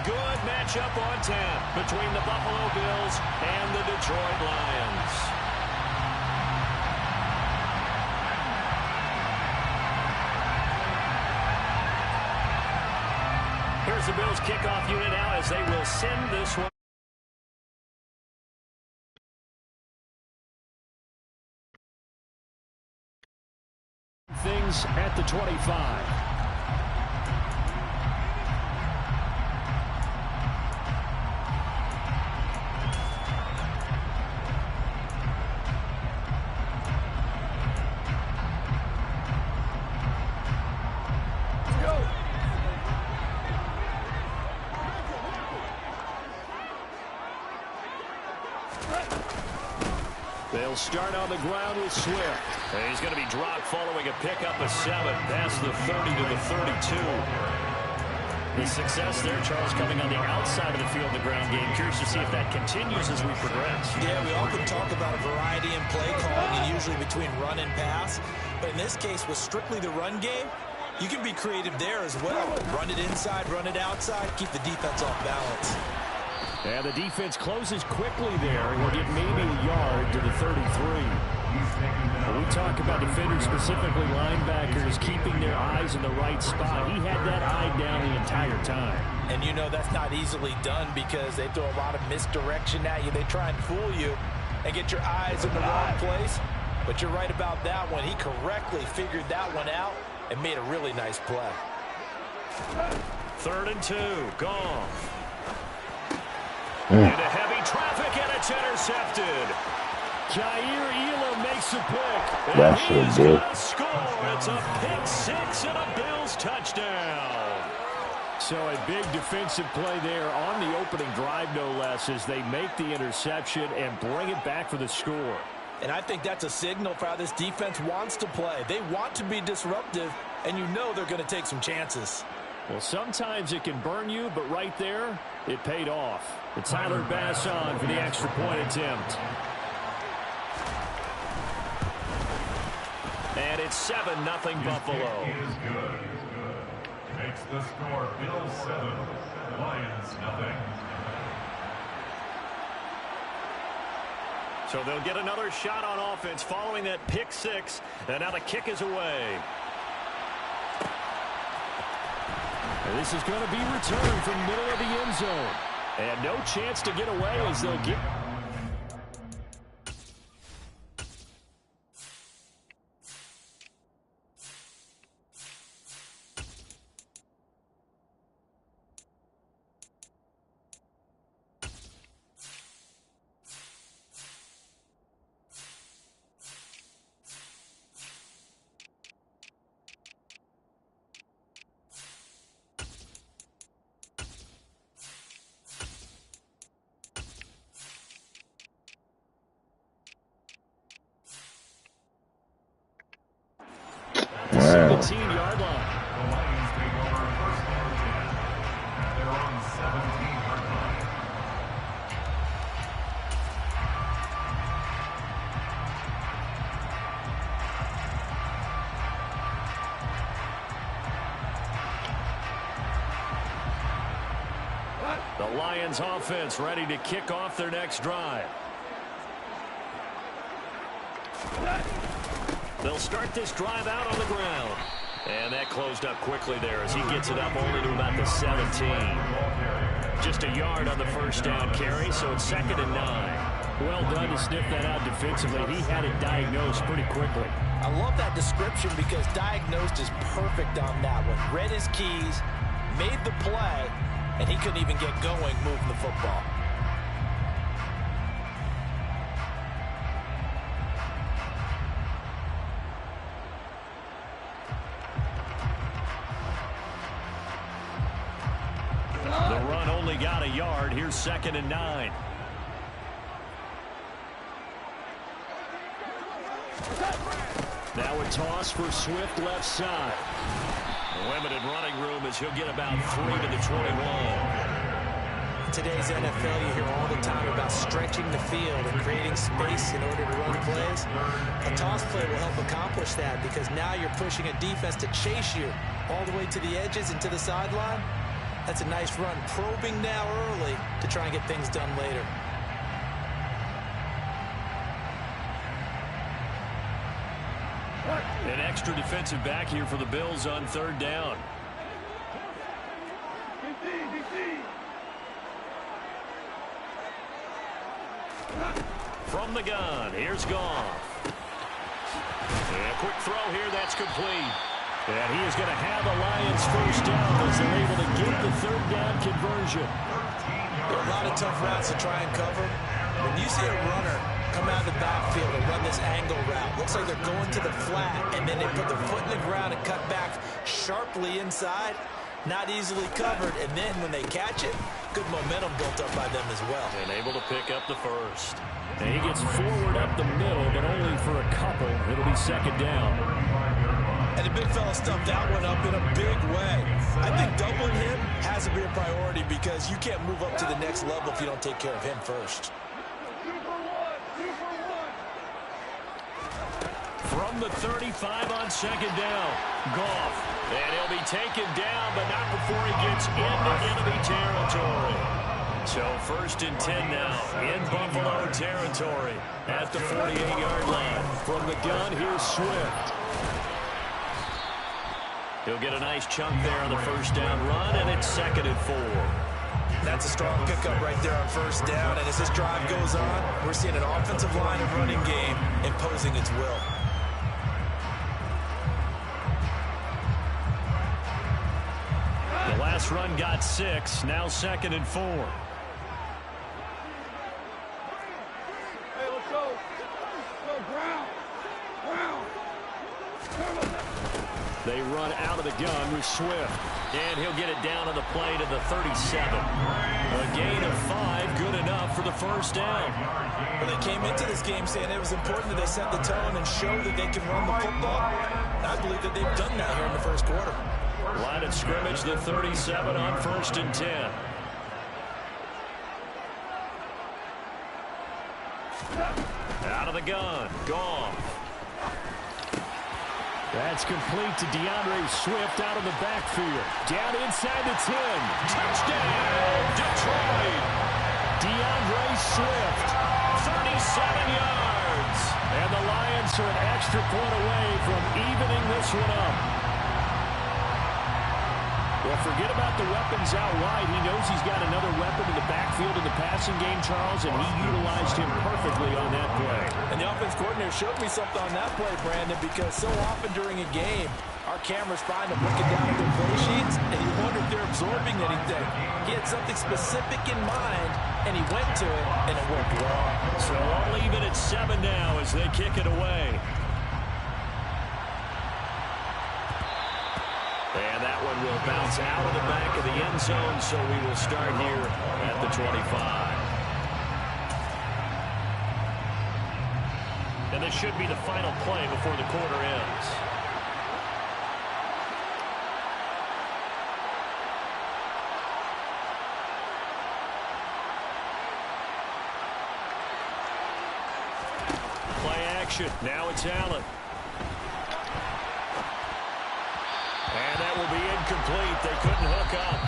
good matchup on 10 between the Buffalo Bills and the Detroit Lions. Here's the Bills kickoff unit now as they will send this one. Things at the 25. They'll start on the ground with Swift. And he's going to be dropped following a pickup of 7 past the 30 to the 32. The success there, Charles, coming on the outside of the field, the ground game. Curious to see if that continues as we progress. Yeah, we often talk about a variety in play calling and usually between run and pass. But in this case, with strictly the run game, you can be creative there as well. Run it inside, run it outside, keep the defense off balance. And the defense closes quickly there. He'll get maybe a yard to the 33. When we talk about defenders, specifically linebackers, keeping their eyes in the right spot. He had that eye down the entire time. And you know that's not easily done because they throw a lot of misdirection at you. They try and fool you and get your eyes in the wrong place. But you're right about that one. He correctly figured that one out and made a really nice play. 3rd and 2. Goff. Into heavy traffic, and it's intercepted. Jair Elam makes a pick. That should have did. Score. It's a pick 6 and a Bills touchdown. So a big defensive play there on the opening drive, no less, as they make the interception and bring it back for the score. And I think that's a signal for how this defense wants to play. They want to be disruptive, and you know they're going to take some chances. Well, sometimes it can burn you, but right there, it paid off. It's Tyler Bass on for the extra point attempt. And it's 7-0 Buffalo. He is good. Makes the score Bills 7, Lions nothing. So they'll get another shot on offense following that pick 6. And now the kick is away. And this is going to be returned from middle of the end zone. And no chance to get away as they'll get... Wow. 17-yard line. The Lions take over 1st and 10 at their own 17-yard line. The Lions offense ready to kick off their next drive. They'll start this drive out on the ground. And that closed up quickly there as he gets it up only to about the 17. Just a yard on the first down carry, so it's 2nd and 9. Well done to sniff that out defensively. He had it diagnosed pretty quickly. I love that description because diagnosed is perfect on that one. Read his keys, made the play, and he couldn't even get going moving the football. The run only got a yard. Here's 2nd and 9. Now a toss for Swift left side. Limited running room as he'll get about 3 to the 21. In today's NFL, you hear all the time about stretching the field and creating space in order to run plays. A toss play will help accomplish that because now you're pushing a defense to chase you all the way to the edges and to the sideline. That's a nice run, probing now early to try and get things done later. An extra defensive back here for the Bills on third down. From the gun, here's Goff. And a quick throw here, that's complete. And he is going to have the Lions first down as they're able to get the third down conversion. There are a lot of tough routes to try and cover. When you see a runner come out of the backfield and run this angle route, looks like they're going to the flat, and then they put their foot in the ground and cut back sharply inside. Not easily covered, and then when they catch it, good momentum built up by them as well. And able to pick up the first. And he gets forward up the middle, but only for a couple. It'll be second down. And the big fella stuffed that one up in a big way. I think doubling him has to be a priority because you can't move up to the next level if you don't take care of him first. From the 35 on second down, Goff. And he'll be taken down, but not before he gets into enemy territory. So first and 10 now in Buffalo territory at the 48-yard line. From the gun, here's Swift. He'll get a nice chunk there on the first down run, and it's second and 4. That's a strong pickup right there on first down, and as this drive goes on, we're seeing an offensive line and running game imposing its will. The last run got 6, now second and 4. Hey, let's go. Let's go, Brown. They run out of the gun with Swift. And he'll get it down on the play to the 37. A gain of 5, good enough for the first down. Well, they came into this game saying it was important that they set the tone and show that they can run the football. And I believe that they've done that here in the first quarter. Line of scrimmage, the 37 on first and 10. Out of the gun, Goff. That's complete to DeAndre Swift out of the backfield. Down inside the 10. Touchdown, Detroit. DeAndre Swift, 37 yards. And the Lions are an extra point away from evening this one up. Well, forget about the weapons out wide. He knows he's got another weapon in the backfield in the passing game, Charles, and he utilized him perfectly on that play. And the offense coordinator showed me something on that play, Brandon, because so often during a game, our cameras find them looking down at their play sheets, and you wonder if they're absorbing anything. He had something specific in mind, and he went to it, and it worked well. So I'll leave it at 7 now as they kick it away. And that one will bounce out of the back of the end zone, so we will start here at the 25. And this should be the final play before the quarter ends. Play action. Now it's Allen. And that will be incomplete. They couldn't hook up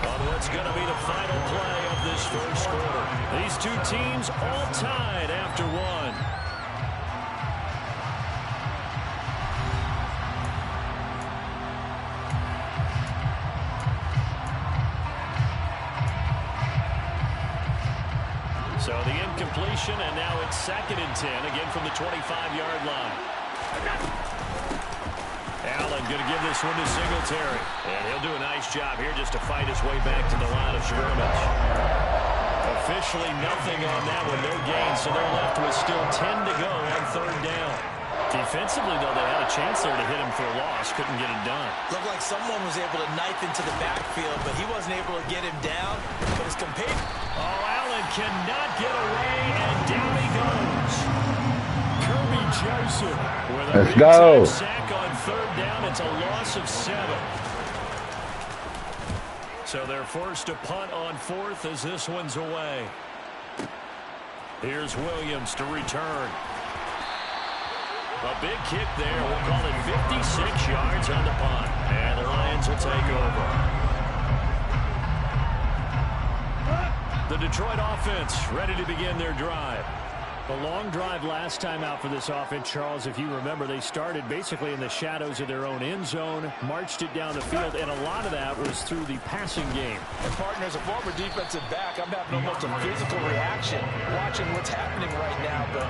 on what's going to be the final play of this first quarter. These two teams all tied after one. So the incompletion, and now it's second and 10, again from the 25-yard line. Allen going to give this one to Singletary. And he'll do a nice job here just to fight his way back to the line of scrimmage. Officially nothing on that one, no gain, so they're left with still 10 to go on third down. Defensively, though, they had a chance there to hit him for a loss. Couldn't get it done. Looked like someone was able to knife into the backfield, but he wasn't able to get him down. But his compatriot... Oh, Allen cannot get away, and down he goes. Kirby Joseph with a Let's go. sack on third down. It's a loss of 7. So they're forced to punt on fourth as this one's away. Here's Williams to return. A big kick there. We'll call it 56 yards on the punt. And the Lions will take over. Detroit offense ready to begin their drive. A long drive last time out for this offense, Charles. If you remember, they started basically in the shadows of their own end zone, marched it down the field, and a lot of that was through the passing game. And partner, as a former defensive back, I'm having almost a physical reaction watching what's happening right now. But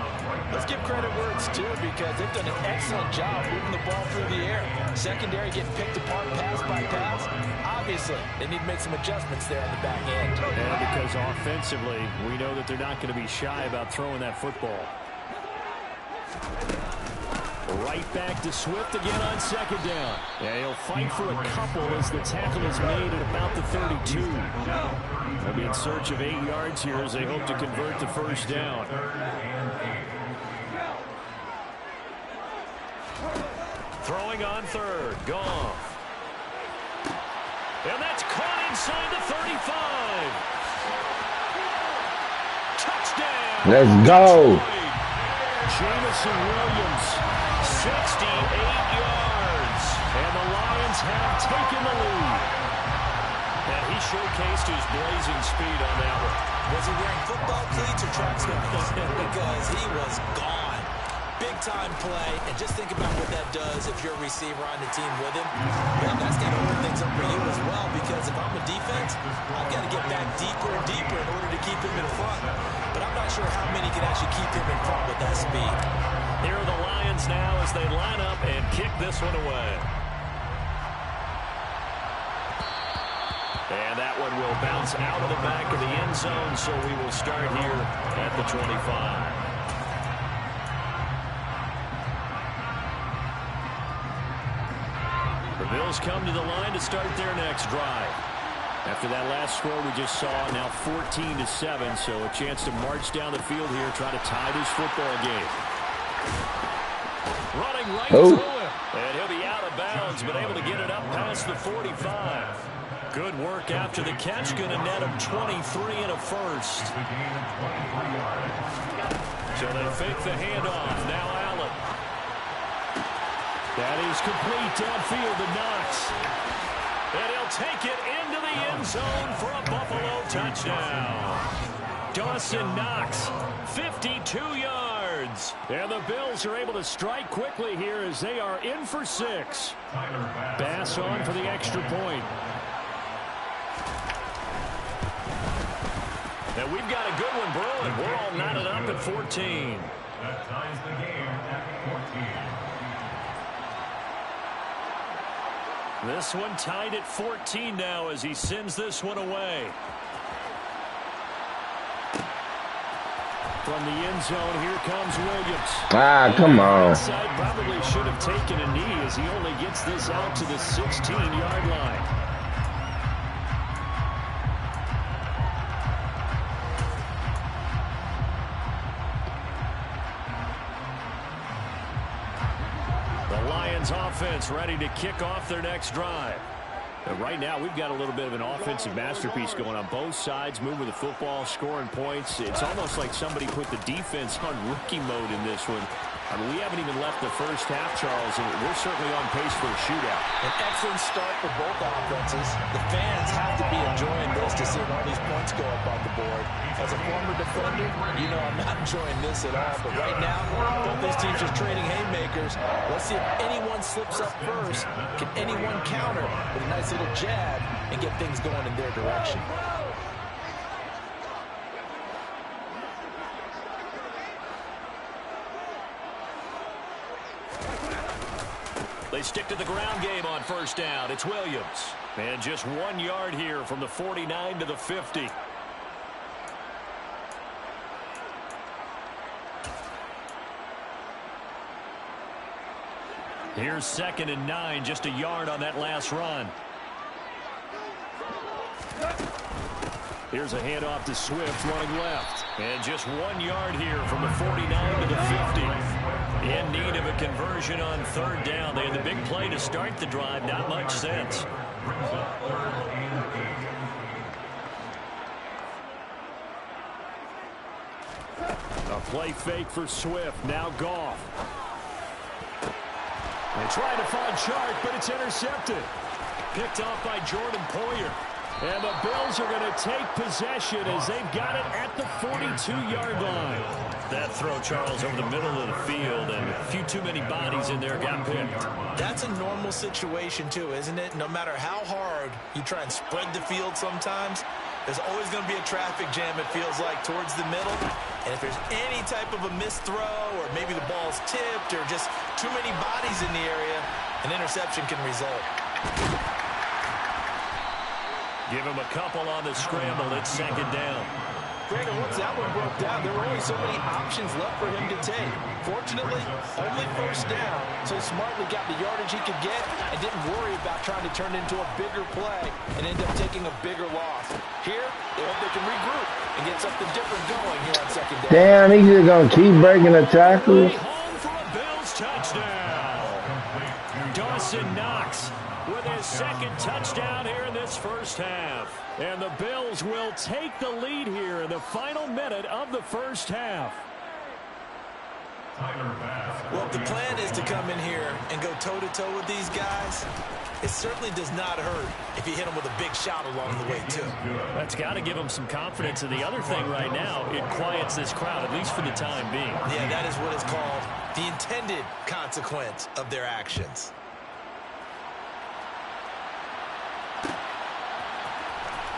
let's give credit where it's due, because they've done an excellent job moving the ball through the air. Secondary getting picked apart pass by pass. Obviously, they need to make some adjustments there on the back end. And because offensively, we know that they're not going to be shy about throwing that football. Right back to Swift again on second down. Yeah, he'll fight for a couple as the tackle is made at about the 32. They'll be in search of 8 yards here as they hope to convert the first down. Throwing on third. Goff. And that's caught inside the 35. Touchdown. Let's go. Jameson Williams, 68 yards. And the Lions have taken the lead. And he showcased his blazing speed on that one. Was he wearing football cleats or track slippers? Because he was gone. Big-time play, and just think about what that does if you're a receiver on the team with him. Well, that's going to open things up for you as well, because if I'm a defense, I've got to get back deeper and deeper in order to keep him in front. But I'm not sure how many can actually keep him in front with that speed. Here are the Lions now as they line up and kick this one away. And that one will bounce out of the back of the end zone, so we will start here at the 25. The Bills come to the line to start their next drive. After that last score we just saw, now 14-7, so a chance to march down the field here, try to tie this football game. Running right through him, and he'll be out of bounds, but able to get it up past the 45. Good work after the catch, going to net him 23 and a first. So they fake the handoff. Now Allen. That is complete downfield to Knox. And he'll take it into the end zone for a Buffalo touchdown. Dawson Knox, 52 yards. And the Bills are able to strike quickly here as they are in for 6. Bass on for the extra point. And we've got a good one brewing. We're all knotted up at 14. That ties the game at 14. This one tied at 14 now as he sends this one away. From the end zone, here comes Williams. Ah, come on. Inside probably should have taken a knee as he only gets this out to the 16-yard line. Offense ready to kick off their next drive. And right now we've got a little bit of an offensive masterpiece going on both sides, moving the football, scoring points. It's almost like somebody put the defense on rookie mode in this one. I mean, we haven't even left the first half, Charles, and we're certainly on pace for a shootout. An excellent start for both offenses. The fans have to be enjoying this to see all these points go up on the board. As a former defender, you know I'm not enjoying this at all. But right now, both these teams are trading haymakers. Let's see if anyone slips up first. Can anyone counter with a nice little jab and get things going in their direction? They stick to the ground game on first down. It's Williams. And just 1 yard here from the 49 to the 50. Here's 2nd and 9, just a yard on that last run. Here's a handoff to Swift running left. And just 1 yard here from the 49 to the 50. In need of a conversion on third down. They had the big play to start the drive. Not much sense. A play fake for Swift. Now Goff. They try to find Chark, but it's intercepted. Picked off by Jordan Poyer. And the Bills are going to take possession as they've got it at the 42-yard line. That throw, Charles, over the middle of the field, and a few too many bodies in there got picked. That's a normal situation, too, isn't it? No matter how hard you try and spread the field sometimes, there's always going to be a traffic jam, it feels like, towards the middle. And if there's any type of a missed throw or maybe the ball's tipped or just too many bodies in the area, an interception can result. Give him a couple on the scramble. It's second down. Brandon, once that one broke down, there were only so many options left for him to take. Fortunately, only first down, so he smartly got the yardage he could get and didn't worry about trying to turn it into a bigger play and end up taking a bigger loss. Here, they hope they can regroup and get something different going here on second down. Damn, he's just going to keep breaking the tackles. Home for a Bills touchdown. Dawson Knox with his second touchdown here in this first half. And the Bills will take the lead here in the final minute of the first half. Well, if the plan is to come in here and go toe-to-toe with these guys, it certainly does not hurt if you hit them with a big shot along the way, too. That's got to give them some confidence. And the other thing right now, it quiets this crowd, at least for the time being. Yeah, that is what is called the intended consequence of their actions.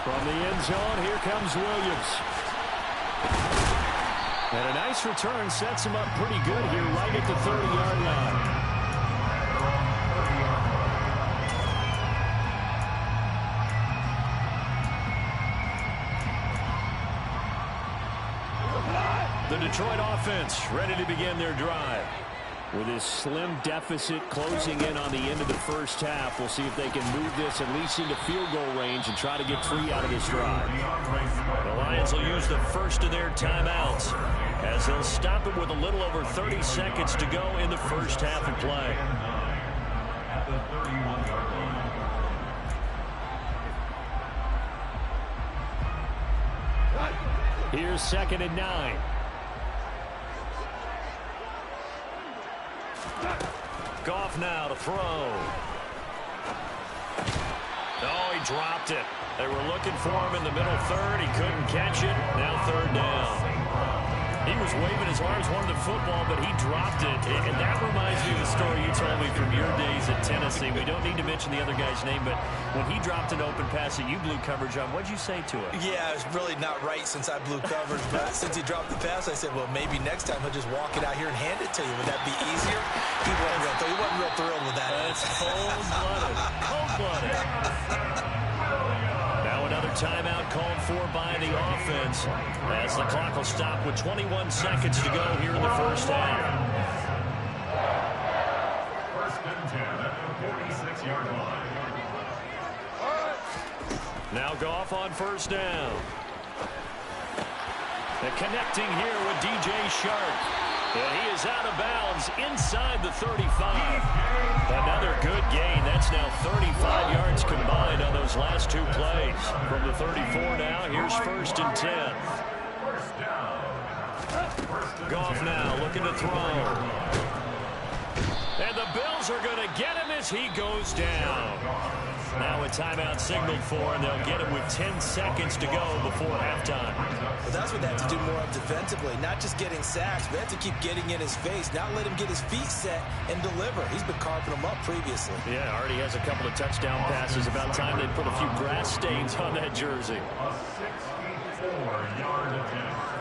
From the end zone, here comes Williams. And a nice return sets him up pretty good here right at the 30-yard line. The Detroit offense ready to begin their drive. With this slim deficit closing in on the end of the first half, we'll see if they can move this at least into field goal range and try to get 3 out of this drive. The Lions will use the first of their timeouts as they'll stop it with a little over 30 seconds to go in the first half of play. Here's 2nd and 9. Goff now to throw. Oh, he dropped it. They were looking for him in the middle third. He couldn't catch it. Now 3rd down. He was waving his arms, wanted the football, but he dropped it. And that reminds me of the story you told me from your days at Tennessee. We don't need to mention the other guy's name, but when he dropped an open pass that you blew coverage on, what'd you say to it? Yeah, it's really not right since I blew coverage, but since he dropped the pass, I said, well, maybe next time he'll just walk it out here and hand it to you. Would that be easier? He wasn't real thrilled with that. That's cold-blooded. Cold-blooded. Now another timeout called for by the offense as the clock will stop with 21 seconds to go here in the first half. 1st and 10 at the 46-yard line. Now Goff on 1st down. And connecting here with DJ Shark. And he is out of bounds inside the 35. Another good gain. That's now 35 yards combined on those last 2 plays. From the 34 now, here's 1st and 10. Goff now looking to throw. And the Bills are going to get him as he goes down. Now a timeout signaled for, and they'll get him with 10 seconds to go before halftime. Well, that's what they have to do more of defensively, not just getting sacks, but they have to keep getting in his face, not let him get his feet set and deliver. He's been carving them up previously. Yeah, already has a couple of touchdown passes. About time they put a few grass stains on that jersey. A 64-yard attempt.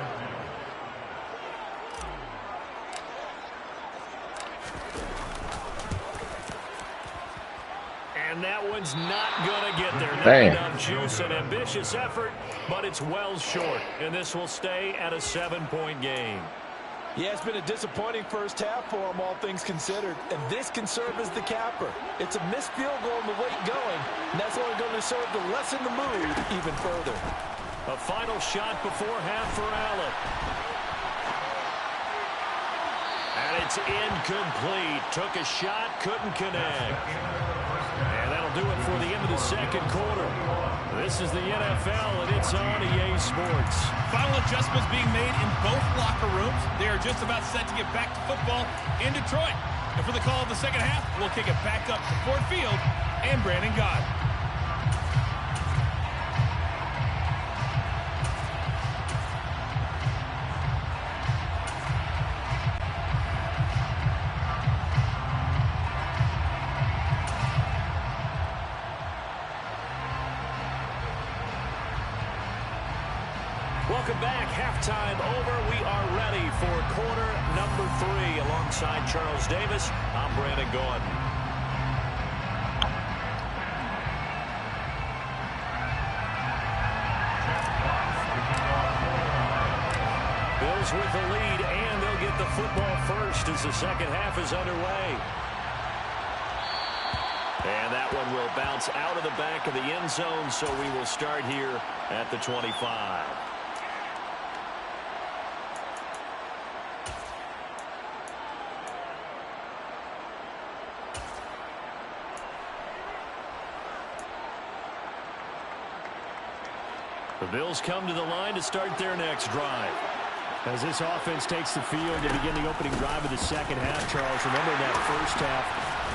And that one's not going to get there. Not enough juice, an ambitious effort, but it's well short. And this will stay at a 7-point game. Yeah, it's been a disappointing first half for him, all things considered. And this can serve as the capper. It's a missed field goal in the late going, and that's only going to serve to lessen the mood even further. A final shot before half for Allen. And it's incomplete. Took a shot, couldn't connect. And that'll do it for the end of the second quarter. This is the NFL, and it's on EA Sports. Final adjustments being made in both locker rooms. They are just about set to get back to football in Detroit. And for the call of the second half, we'll kick it back up to Ford Field and Brandon Gaudin. Welcome back. Halftime over. We are ready for quarter number 3. Alongside Charles Davis, I'm Brandon Gaudin. Bills with the lead, and they'll get the football first as the second half is underway. And that one will bounce out of the back of the end zone, so we will start here at the 25. The Bills come to the line to start their next drive. As this offense takes the field to begin the opening drive of the second half, Charles, remember that first half,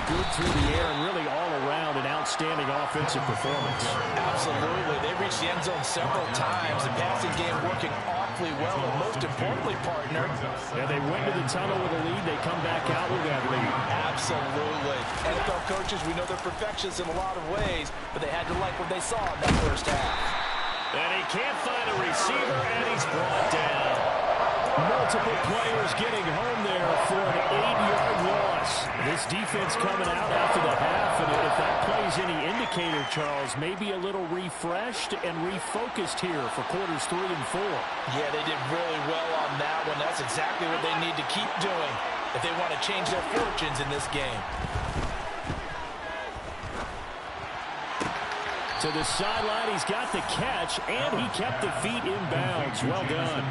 good through the air and really all around an outstanding offensive performance. Absolutely. They reached the end zone several times. The passing game working awfully well, and most importantly, partner. Yeah, they went to the tunnel with a lead. They come back out with that lead. Absolutely. NFL coaches, we know they're perfectionists in a lot of ways, but they had to like what they saw in that first half. And he can't find a receiver, and he's brought down. Multiple players getting home there for an 8-yard loss. This defense coming out after the half, and if that play's any indicator, Charles, maybe a little refreshed and refocused here for quarters 3 and 4. Yeah, they did really well on that one. That's exactly what they need to keep doing if they want to change their fortunes in this game. To the sideline, he's got the catch, and he kept the feet in bounds. Well done.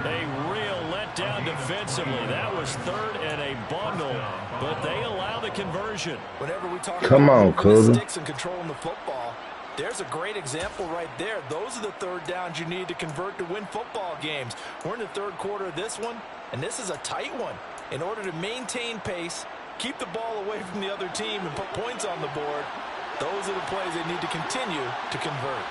A real letdown defensively. That was third and a bundle, but they allow the conversion. Whenever we talk Come on, about Cooper. sticks and controlling the football, there's a great example right there. Those are the third downs you need to convert to win football games. We're in the third quarter of this one, and this is a tight one. In order to maintain pace, keep the ball away from the other team, and put points on the board, those are the plays they need to continue to convert.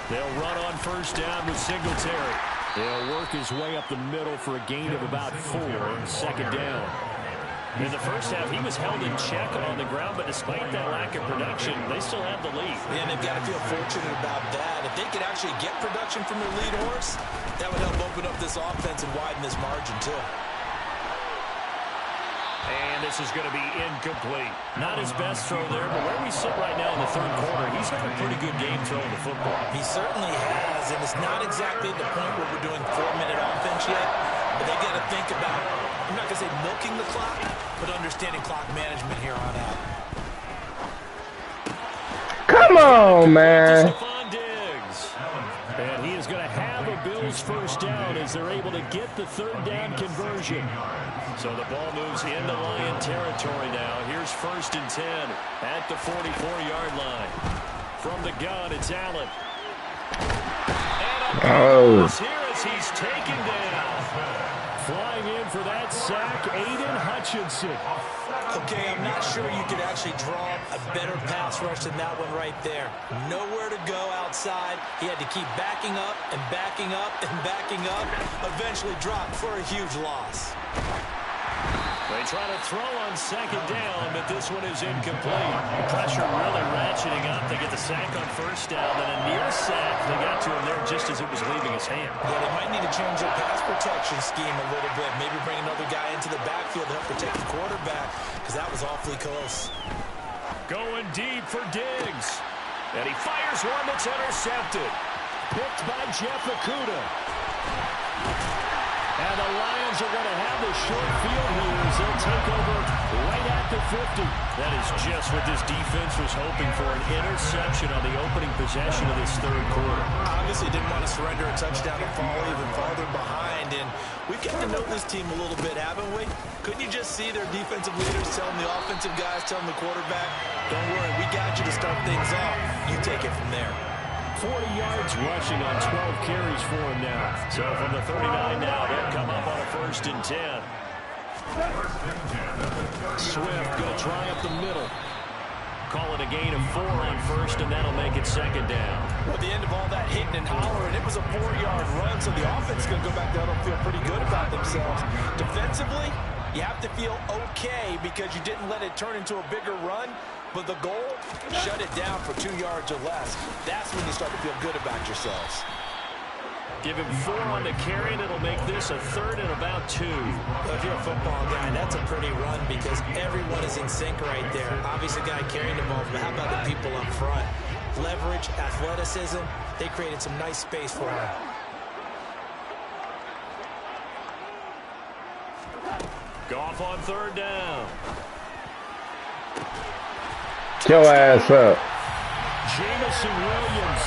They'll run on first down with Singletary. They'll work his way up the middle for a gain of about 4, second down. In the first half, he was held in check on the ground, but despite that lack of production, they still have the lead. Yeah, and they've got to feel fortunate about that. If they could actually get production from their lead horse, that would help open up this offense and widen this margin, too. And this is going to be incomplete. Not his best throw there, but where we sit right now in the third quarter, he's had a pretty good game throwing the football. He certainly has, and it's not exactly the point where we're doing 4-minute offense yet, but they got to think about, I'm not going to say milking the clock, but understanding clock management here on out. Come on, man. Stephon Diggs. And he is going to have a Bills first down as they're able to get the third down conversion. So the ball moves into Lion territory now. Here's first and 10 at the 44-yard line. From the gun, it's Allen. And a pass here as he's taken down. Flying in for that sack, Aiden Hutchinson. Okay, I'm not sure you could actually draw a better pass rush than that one right there. Nowhere to go outside. He had to keep backing up and backing up and backing up. Eventually dropped for a huge loss. They try to throw on second down, but this one is incomplete. Pressure really ratcheting up. They get the sack on first down, then a near sack. They got to him there just as it was leaving his hand. Yeah, they might need to change their pass protection scheme a little bit. Maybe bring another guy into the backfield to help protect the quarterback, because that was awfully close. Going deep for Diggs. And he fires one that's intercepted. Picked by Jeff Okudah. And the Lions are going to have the short field here as they'll take over right at the 50. That is just what this defense was hoping for, an interception on the opening possession of this third quarter. Obviously didn't want to surrender a touchdown and fall even farther behind. And we've got to know this team a little bit, haven't we? Couldn't you just see their defensive leaders telling the offensive guys, telling the quarterback, don't worry, we got you to start things off. You take it from there. 40 yards rushing on 12 carries for him now. So from the 39 now, they'll come up on a first and 10. Swift going to try up the middle. Call it a gain of 4 on first, and that'll make it second down. Well, at the end of all that hitting and hollering, it was a 4-yard run, so the offense is going to go back down and feel pretty good about themselves. Defensively, You have to feel okay because you didn't let it turn into a bigger run, but the goal, shut it down for 2 yards or less. That's when you start to feel good about yourselves. Give him 4 on the carry, and it'll make this a 3rd and about 2. If you're a football guy, that's a pretty run because everyone is in sync right there. Obviously, the guy carrying the ball, but how about the people up front? Leverage, athleticism, they created some nice space for him. Goff on 3rd down. Get your ass up. Jameson Williams,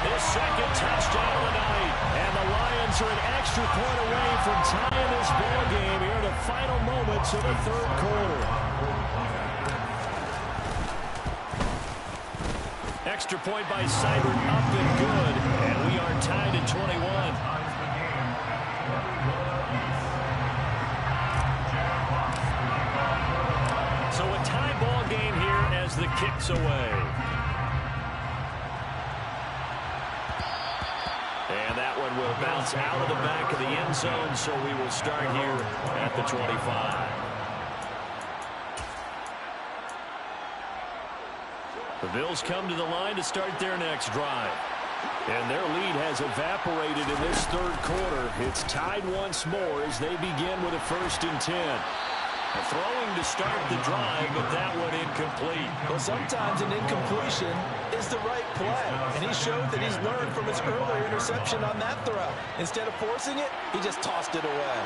his 2nd touchdown of the night. And the Lions are an extra point away from tying this ball game here in the final moments of the 3rd quarter. Extra point by Seibert, up and good. And we are tied at 21. So a tie ball game here as the kick's away. And that one will bounce out of the back of the end zone, so we will start here at the 25. The Bills come to the line to start their next drive. And their lead has evaporated in this 3rd quarter. It's tied once more as they begin with a 1st and 10. Throwing to start the drive, but that one incomplete. Well, sometimes an incompletion is the right play, and he showed that he's learned from his earlier interception on that throw. Instead of forcing it, he just tossed it away.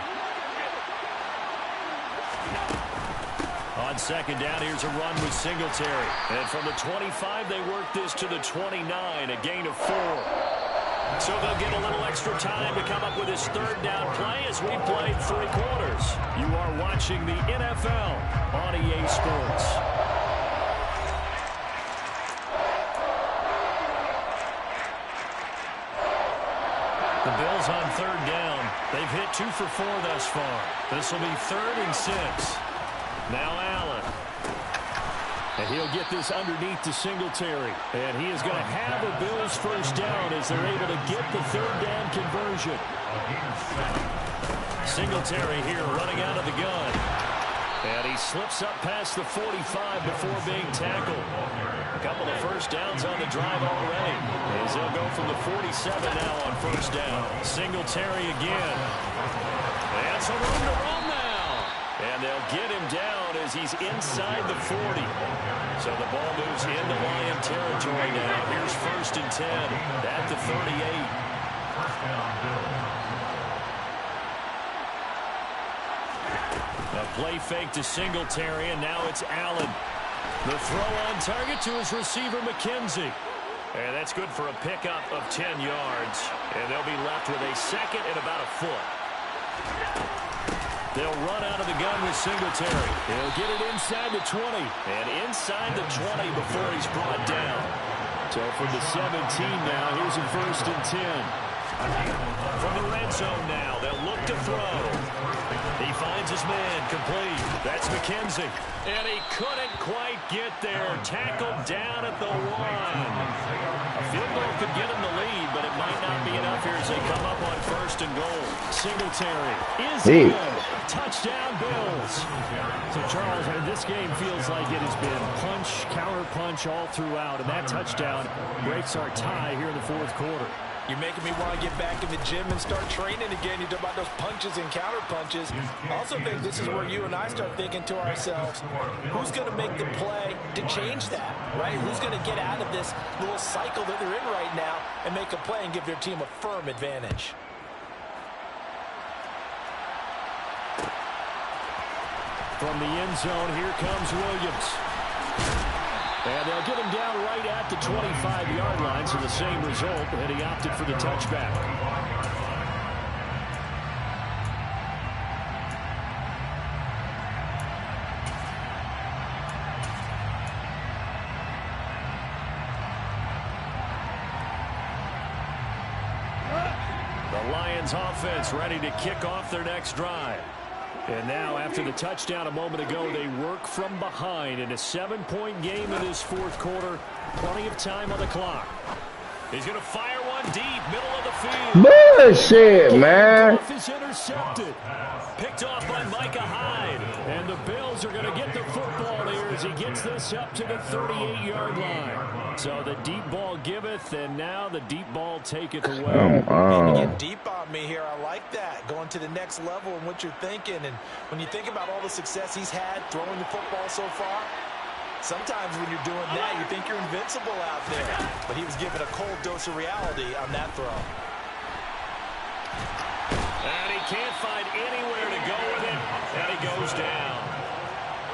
On 2nd down, here's a run with Singletary. And from the 25, they work this to the 29, a gain of 4. So they'll get a little extra time to come up with his 3rd down play as we played 3 quarters. You are watching the NFL on EA Sports. The Bills on 3rd down. They've hit 2 for 4 thus far. This will be 3rd and 6. Now Allen. And he'll get this underneath to Singletary. And he is going to have a Bills 1st down as they're able to get the 3rd down conversion. Singletary here running out of the gun. And he slips up past the 45 before being tackled. A couple of 1st downs on the drive already. As they'll go from the 47 now on 1st down. Singletary again. And some room to run now. And they'll get him down as he's inside the 40. So the ball moves into Lion territory now. Here's 1st and 10 at the 38. A play fake to Singletary, and now it's Allen. The throw on target to his receiver, McKenzie. And that's good for a pickup of 10 yards. And they'll be left with a 2nd and about a foot. They'll run out of the gun with Singletary. He'll get it inside the 20. And inside the 20 before he's brought down. So from the 17 now, here's a 1st and 10. From the red zone now, they'll look to throw. He finds his man complete. That's McKenzie. And he couldn't quite get there. Tackled down at the 1. A field goal could get him the lead, but it might not be enough here as they come up on 1st and goal. Singletary is in. Touchdown, Bills. So, Charles, this game feels like it has been punch, counter punch all throughout, and that touchdown breaks our tie here in the 4th quarter. You're making me want to get back in the gym and start training again. You talk about those punches and counter punches. I also think this is where you and I start thinking to ourselves, who's going to make the play to change that, right? Who's going to get out of this little cycle that they're in right now and make a play and give their team a firm advantage? From the end zone, here comes Williams. And they'll get him down right at the 25-yard line, so the same result, and he opted for the touchback. The Lions offense ready to kick off their next drive. And now, after the touchdown a moment ago, they work from behind in a 7-point game in this 4th quarter. Plenty of time on the clock. He's going to fire one one deep, middle of the field. Bullshit, man. Is intercepted. Picked off by Micah Hyde. And the Bills are going to get the football here as he gets this up to the 38-yard line. So the deep ball giveth, and now the deep ball taketh away. Man, you get deep on me here. I like that. Going to the next level and what you're thinking. And when you think about all the success he's had throwing the football so far, sometimes when you're doing that, you think you're invincible out there. But he was given a cold dose of reality on that throw. And he can't find anywhere to go with it, and he goes down.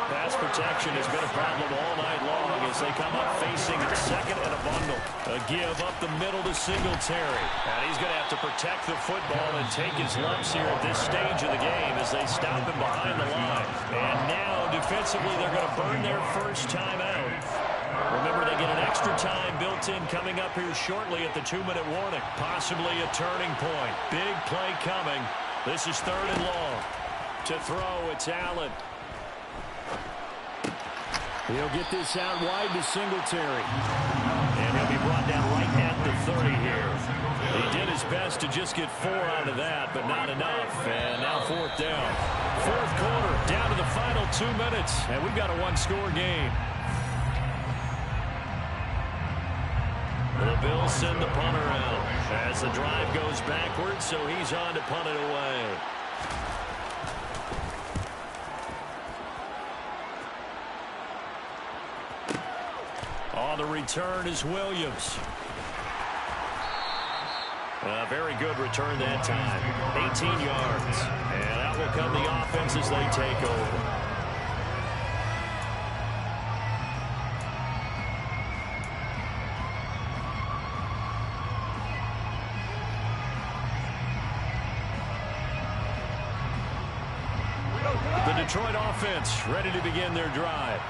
Pass protection has been a problem all night long as they come up facing second and a bundle. A give up the middle to Singletary. And he's going to have to protect the football and take his lumps here at this stage of the game as they stop him behind the line. And now, defensively, they're going to burn their first time out. Remember, they get an extra time built in coming up here shortly at the 2-minute warning. Possibly a turning point. Big play coming. This is 3rd and long. To throw, it's Allen. He'll get this out wide to Singletary. And he'll be brought down right at the 30 here. He did his best to just get 4 out of that, but not enough. And now 4th down. 4th quarter, down to the final 2 minutes. And we've got a 1-score game. The Bills send the punter out as the drive goes backwards, so he's on to punt it away. On the return is Williams. A very good return that time. 18 yards. And out will come the offense as they take over. The Detroit offense ready to begin their drive.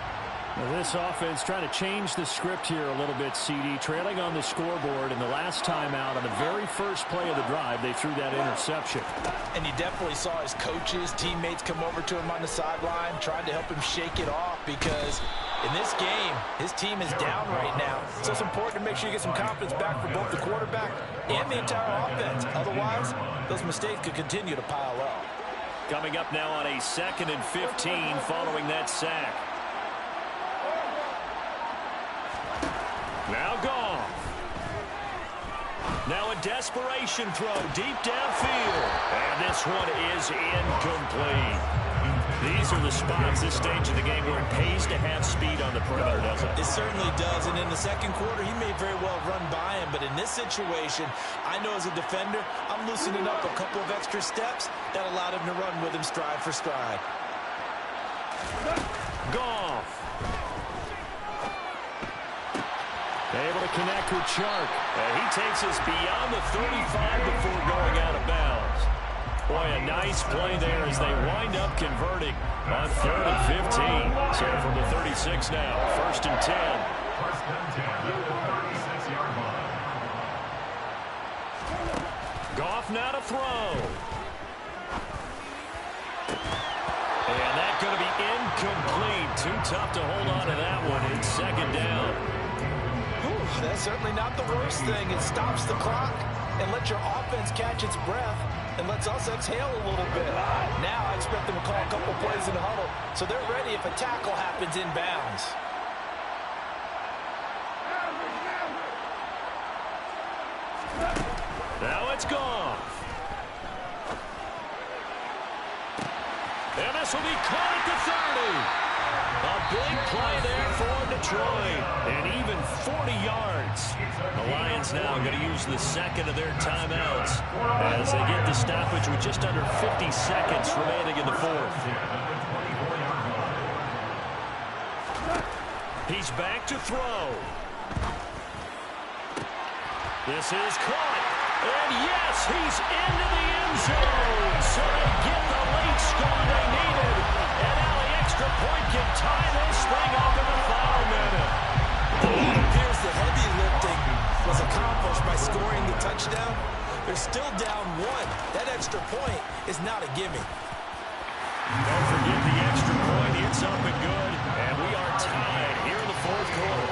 Well, this offense trying to change the script here a little bit, CD. Trailing on the scoreboard, and the last time out on the very first play of the drive, they threw that interception. And you definitely saw his coaches, teammates come over to him on the sideline, tried to help him shake it off because in this game, his team is down right now. So it's important to make sure you get some confidence back for both the quarterback and the entire offense. Otherwise, those mistakes could continue to pile up. Coming up now on a 2nd and 15 following that sack. Now Goff. Now a desperation throw deep downfield. And this one is incomplete. These are the spots this stage of the game where it pays to have speed on the perimeter, doesn't it? It certainly does. And in the second quarter, he may very well run by him. But in this situation, I know as a defender, I'm loosening up a couple of extra steps that allowed him to run with him stride for stride. Goff. Able to connect with Chark. And he takes us beyond the 35 before going out of bounds. Boy, a nice play there as they wind up converting on 3rd and 15. So from the 36 now, 1st and 10. 1st and 10 at the 36-yard line. Goff now to throw. And that's going to be incomplete. Too tough to hold on to that one. It's 2nd down. That's certainly not the worst thing. It stops the clock and lets your offense catch its breath and lets us exhale a little bit. Now I expect them to call a couple plays in the huddle so they're ready if a tackle happens inbounds. Now it's Goff. And this will be caught at the 30. A big play there for Detroit. And even 40 yards. The Lions now going to use the second of their timeouts as they get the stoppage with just under 50 seconds remaining in the 4th. He's back to throw. This is caught. And yes, he's into the end zone. So they get the late score they needed. And now the extra point can tie this thing up in the final minute. It appears the heavy lifting was accomplished by scoring the touchdown. They're still down 1. That extra point is not a gimme. Don't forget the extra point. It's up and good. And we are tied here in the 4th quarter.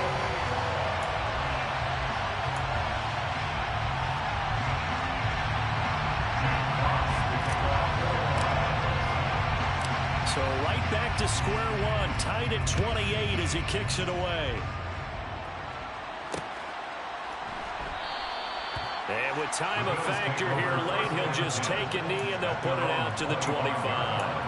So right back to square one, tied at 28 as he kicks it away. And with time a factor here late, he'll just take a knee and they'll put it out to the 25.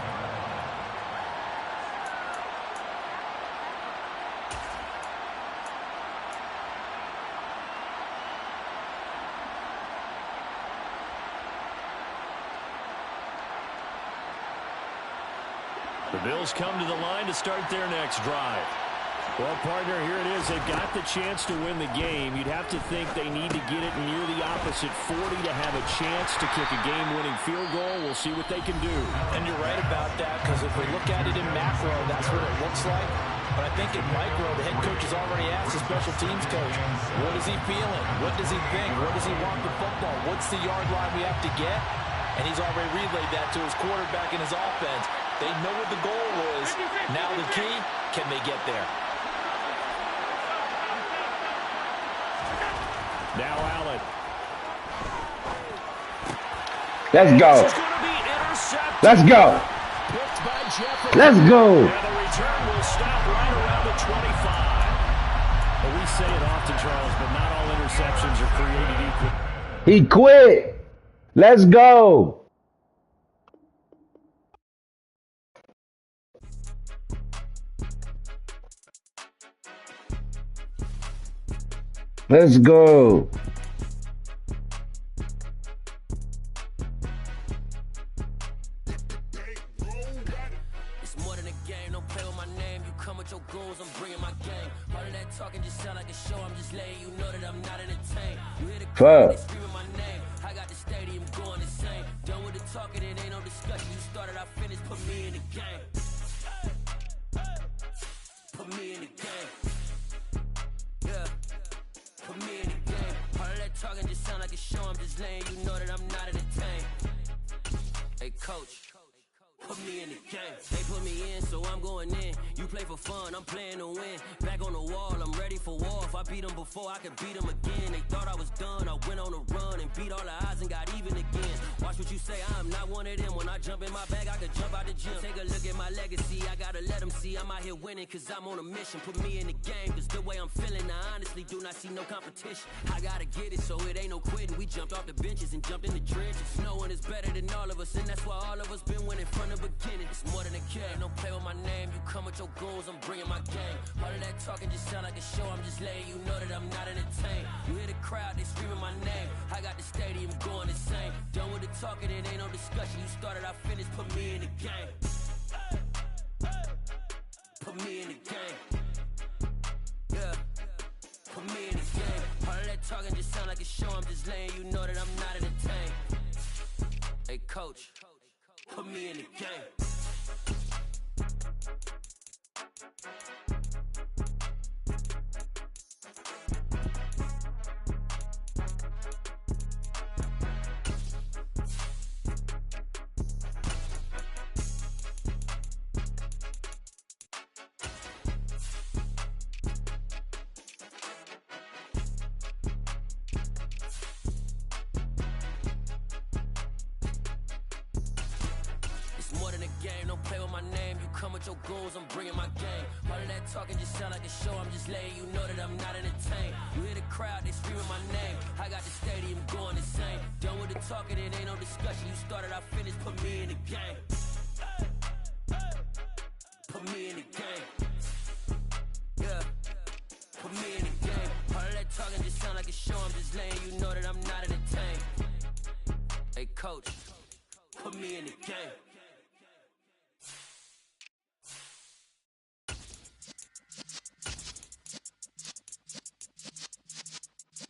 The Bills come to the line to start their next drive. Well, partner, here it is. They've got the chance to win the game. You'd have to think they need to get it near the opposite 40 to have a chance to kick a game-winning field goal. We'll see what they can do. And you're right about that, because if we look at it in macro, that's what it looks like. But I think in micro, the head coach has already asked the special teams coach, what is he feeling? What does he think? Where does he want the football? What's the yard line we have to get? And he's already relayed that to his quarterback and his offense. They know what the goal is. Now the key, can they get there? Now Allen. Let's go. Let's go. Let's go. And the return will stop right around the 25. Well, we say it often, Charles, but not all interceptions are created equal. He quit. Let's go. Let's go. It's more than a game, don't play with my name. You come with your goons, I'm bringing my game. All of that talking just sound like a show. I'm just letting you know that I'm not entertained. You hear the crowd, they screaming my name. I got the stadium going insane. Done with the talking, it ain't no discussion. You started, I finished, put me in the game. Put me in the game. Yeah. Put me in the game. All of that talking just sound like a show. I'm just letting you know that I'm not entertained. Hey, coach, put me in the game. They put me in, so I'm going in. You play for fun, I'm playing to win. Back on the wall, I'm ready for war. If I beat them before, I could beat them again. They thought I was done, I went on a run and beat all the odds and got even again. Watch what you say, I'm not one of them. When I jump in my bag, I could jump out the gym. Take a look at my legacy, I gotta let them see I'm out here winning, cause I'm on a mission. Put me in the game, cause the way I'm feeling, I honestly do not see no competition. I gotta get it, so it ain't no quitting. We jumped off the benches and jumped in the trenches. No one is better than all of us, and that's why all of us been winning from the beginning. It's more than a game, don't play with my name. You come with your goons, I'm bringing my game. All of that talking just sound like a show. I'm just letting you know that I'm not entertained. You hear the crowd, they screaming my name. I got the stadium going insane. Done with the talking, it ain't no discussion. You started, I finished, put me in the game. Put me in the game. Yeah. Put me in the game. All of that talking just sound like a show. I'm just letting you know that I'm not entertained. Hey, coach, put me in the game. More than a game, don't play with my name. You come with your goons, I'm bringing my game. All of that talking just sound like a show. I'm just letting you know that I'm not entertained. You hear the crowd, they screaming my name. I got the stadium going insane. Done with the talking, it ain't no discussion. You started, I finished, put me in the game. Put me in the game. Yeah. Put me in the game. All of that talking just sound like a show. I'm just letting you know that I'm not entertained. Hey, coach, put me in the game.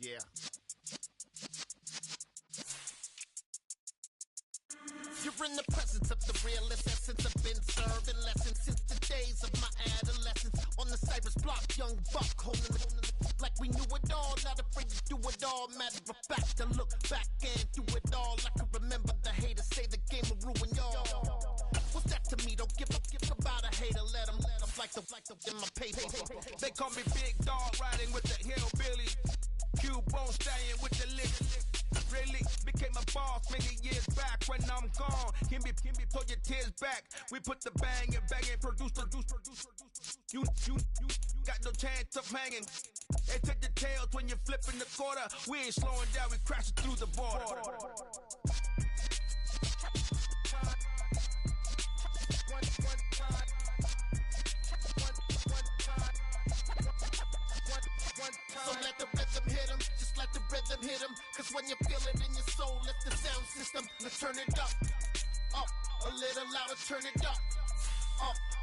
Yeah. You're in the presence of the realest essence. I've been serving lessons since the days of my adolescence. On the Cyrus block, young buck holding the like we knew it all. Not afraid to do it all. Matter of fact, to look back and do it all. I can remember the haters say the game will ruin y'all. What's that to me? Don't give about a hater. Let them like the in my paper. They call me Big Dog, riding with the hillbilly. Cubone staying with the lick. Really became a boss many years back when I'm gone. pull your tears back. We put the bang and produce. You got no chance of hanging. They take the tails when you're flipping the quarter. We ain't slowing down, we crashing through the border. So let the rhythm hit 'em, just let the rhythm hit 'em. Cause when you feel it in your soul, lift the sound system. Let's turn it up, a little louder, turn it up,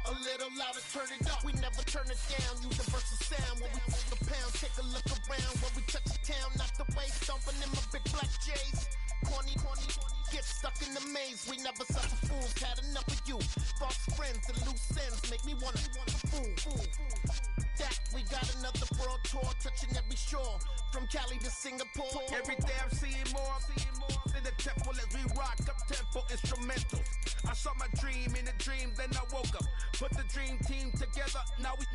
a little louder, turn it up. We never turn it down, universal sound. When we full the pound, take a look around. When we touch the town, knock the way, stomping in my big black J's. Corny, get stuck in the maze. We never suffer fools, had enough of you. False friends and loose ends make me wanna fool. That we got another world tour, touching every shore, from Cali to Singapore. Every day I'm seeing more in the temple as we rock up tempo instrumentals. I saw my dream in a dream, then I woke up. Put the dream team together. Now we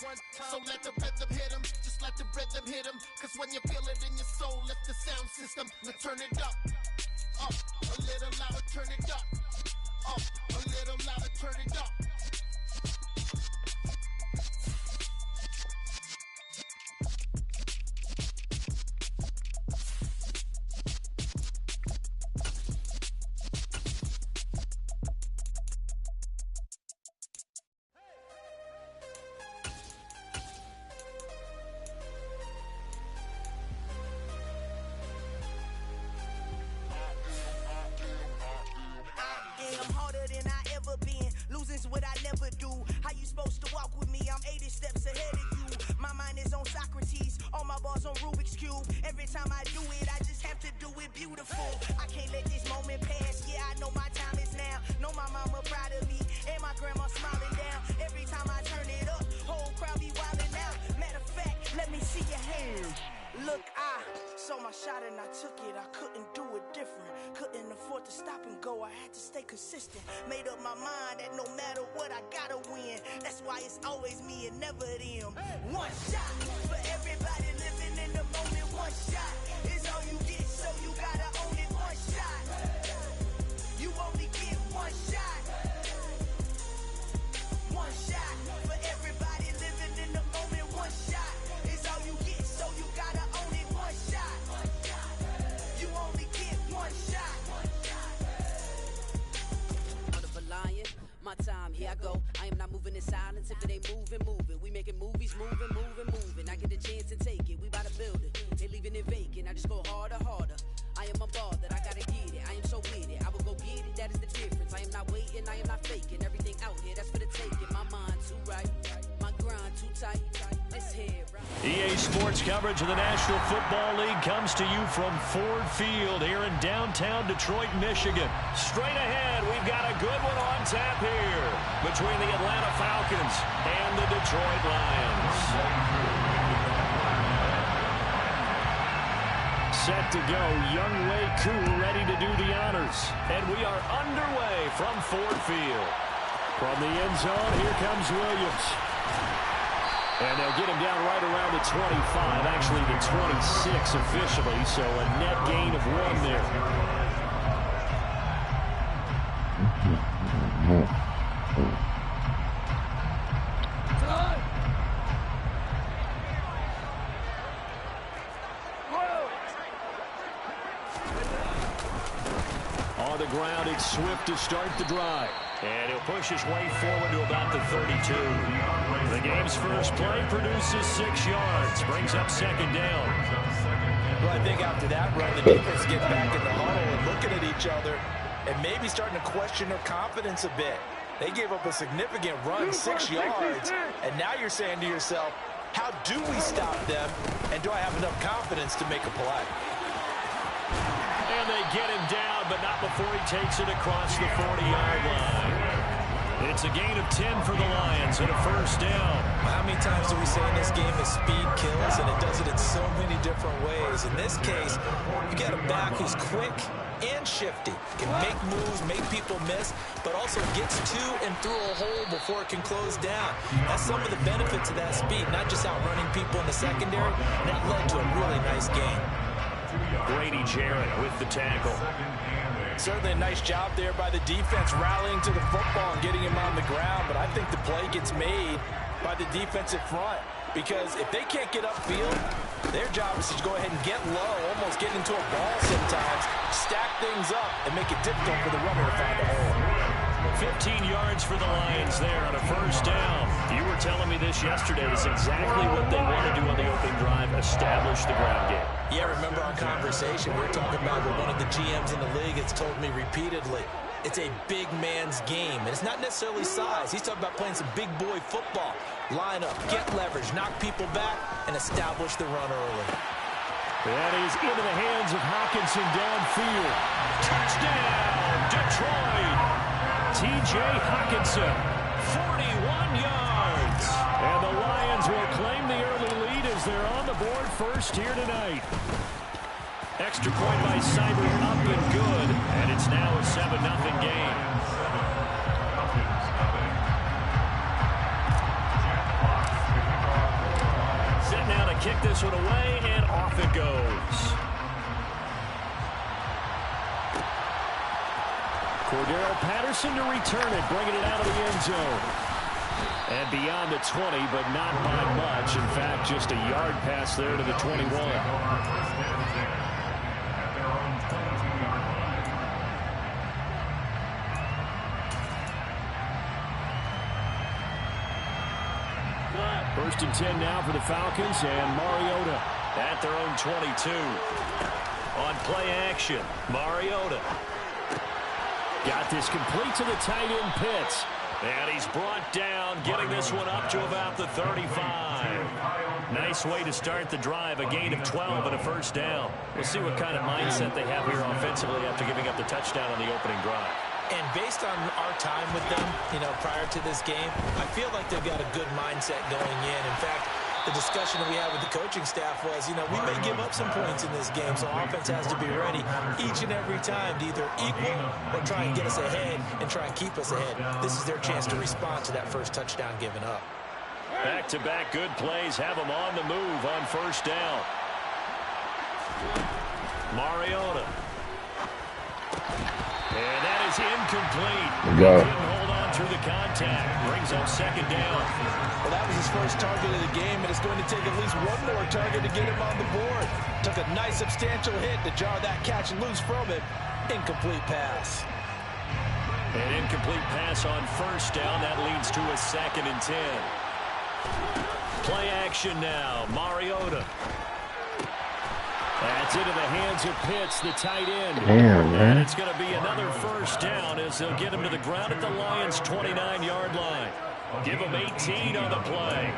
one time. So let the rhythm hit 'em, just let the rhythm hit 'em. Cause when you feel it in your soul, lift the sound system. Let's turn it up, a little louder, turn it up, a little louder, turn it up. What I never do. How you supposed to walk with me? I'm 80 steps ahead of you. My mind is on Socrates, all my bars on Rubik's Cube. Every time I do it, I just have to do it beautiful. I can't let this moment pass. Yeah, I know my time is now. Know my mama proud of me, and my grandma smiling down. Every time I turn it up, whole crowd be wilding out. Matter of fact, let me see your hands. Look, I saw my shot and I took it. I couldn't do it different. Couldn't afford to stop and go. I had to stay consistent. Made up my mind that no matter what, I gotta win. That's why it's always me and never them. One shot for everybody living in the moment. One shot is all you get, so you gotta own it. One shot. You only get one shot. One shot for everybody living in the moment. One shot is all you get, so you gotta own it. One shot. You only get one shot. Of a lion, my time, here I go. I am not moving in silence. If it ain't moving. We making movies, moving. I get the chance to take it. We bout to build it. They leaving it vacant. I just go harder. I am a ball that I gotta get it. I am so with it. I will go get it. That is the difference. I am not waiting. I am not faking. Everything out here, that's for the taking. My mind too right. My grind too tight. Let's hear right. EA Sports coverage of the National Football League comes to you from Ford Field here in downtown Detroit, Michigan. Straight ahead, we've got a good one on tap here between the Atlanta Falcons and the Detroit Lions. Set to go, Younghoe Koo ready to do the honors. And we are underway from Ford Field. From the end zone, here comes Williams. And they'll get him down right around the 25, actually the 26 officially, so a net gain of 1 there. On the ground, it's Swift to start the drive. And he'll push his way forward to about the 32. The game's first play produces 6 yards. Brings up second down. Well, I think after that run, the defense gets back in the huddle and looking at each other and maybe starting to question their confidence a bit. They gave up a significant run, 6 yards, and now you're saying to yourself, how do we stop them, and do I have enough confidence to make a play? And they get him down, but not before he takes it across the 40-yard line. It's a gain of 10 for the Lions and a first down. How many times do we say in this game that speed kills, and it does it in so many different ways? In this case, you got a back who's quick and shifty. Can make moves, make people miss, but also gets to and through a hole before it can close down. That's some of the benefits of that speed, not just outrunning people in the secondary. That led to a really nice game. Grady Jarrett with the tackle. Certainly a nice job there by the defense rallying to the football and getting him on the ground, but I think the play gets made by the defensive front, because if they can't get upfield, their job is to go ahead and get low, almost get into a ball sometimes, stack things up, and make it difficult for the runner to find a hole. 15 yards for the Lions there on a first down. You were telling me this yesterday. It's exactly what they want to do on the opening drive, establish the ground game. Yeah, remember our conversation. We were talking about what one of the GMs in the league has told me repeatedly. It's a big man's game, and it's not necessarily size. He's talking about playing some big boy football. Line up, get leverage, knock people back, and establish the run early. That is into the hands of Hockenson downfield. Touchdown, Detroit! T.J. Hockenson, 41 yards. And the Lions will claim the early lead as they're on the board first here tonight. Extra point by Cyber up and good. And it's now a 7-0 game. Set now to kick this one away, and off it goes. Cordero Patterson to return it, bringing it out of the end zone. And beyond the 20, but not by much. In fact, just a yard pass there to the 21. First and 10 now for the Falcons, and Mariota at their own 22. On play action, Mariota. Got this complete to the tight end Pitts. And he's brought down, getting this one up to about the 35. Nice way to start the drive, a gain of 12 and a first down. We'll see what kind of mindset they have here offensively after giving up the touchdown on the opening drive. And based on our time with them, prior to this game, I feel like they've got a good mindset going in. In fact, the discussion that we had with the coaching staff was, we may give up some points in this game, so offense has to be ready each and every time to either equal or try and get us ahead and try and keep us ahead. This is their chance to respond to that first touchdown given up. Back-to-back good plays have them on the move on first down. Mariota. And that is incomplete. Go. Didn't hold on through the contact. Brings up second down. Well, that was his first target of the game, and it's going to take at least one more target to get him on the board. Took a nice substantial hit to jar that catch loose from him. Incomplete pass. An incomplete pass on first down. That leads to a 2nd and 10. Play action now. Mariota. That's into the hands of Pitts, the tight end. Damn, man. And it's going to be another first down as they'll get him to the ground at the Lions' 29-yard line. Give them 18 on the play.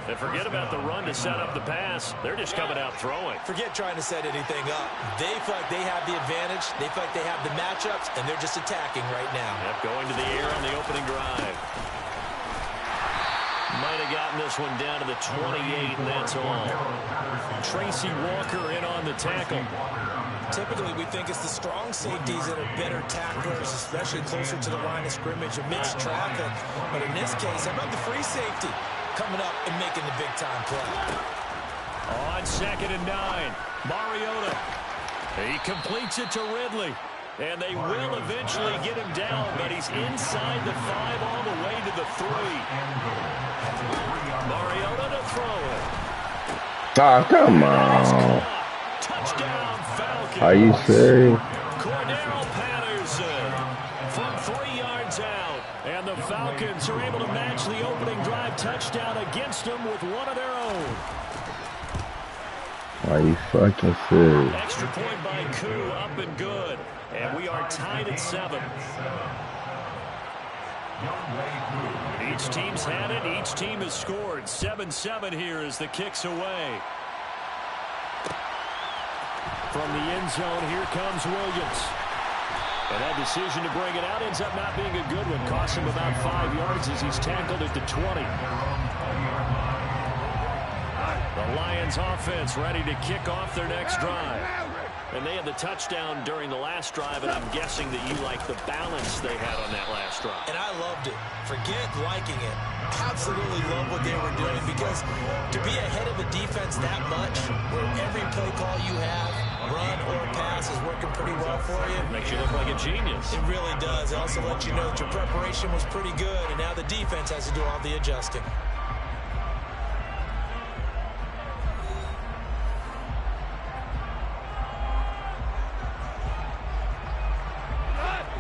And forget about the run to set up the pass. They're just coming out throwing. Forget trying to set anything up. They feel like they have the advantage. They feel like they have the matchups, and they're just attacking right now. Yep, going to the air on the opening drive. Might have gotten this one down to the 28, and that's all. Tracy Walker in on the tackle. Typically, we think it's the strong safeties that are better tacklers, especially closer to the line of scrimmage amidst traffic. But in this case, how about the free safety coming up and making the big-time play? On 2nd and 9, Mariota. He completes it to Ridley. And they will eventually get him down, but he's inside the 5 all the way to the 3. Mariota to throw it. Oh, come on. Touchdown, Falcons. Are you serious? Cordero Patterson from 3 yards out. And the Falcons are able to match the opening drive touchdown against them with one of their own. Are you fucking serious? Extra point by Koo, up and good. And we are tied at 7. Each team's had it. Each team has scored. 7-7 here as the kick's away. From the end zone, here comes Williams. And that decision to bring it out ends up not being a good one. Costs him about 5 yards as he's tackled at the 20. The Lions offense ready to kick off their next drive. And they had the touchdown during the last drive, and I'm guessing that you like the balance they had on that last drive. And I loved it. Forget liking it. Absolutely love what they were doing, because to be ahead of a defense that much, where every play call you have, run or pass, is working pretty well for you. Makes you look like a genius. It really does. It also lets you know that your preparation was pretty good, and now the defense has to do all the adjusting.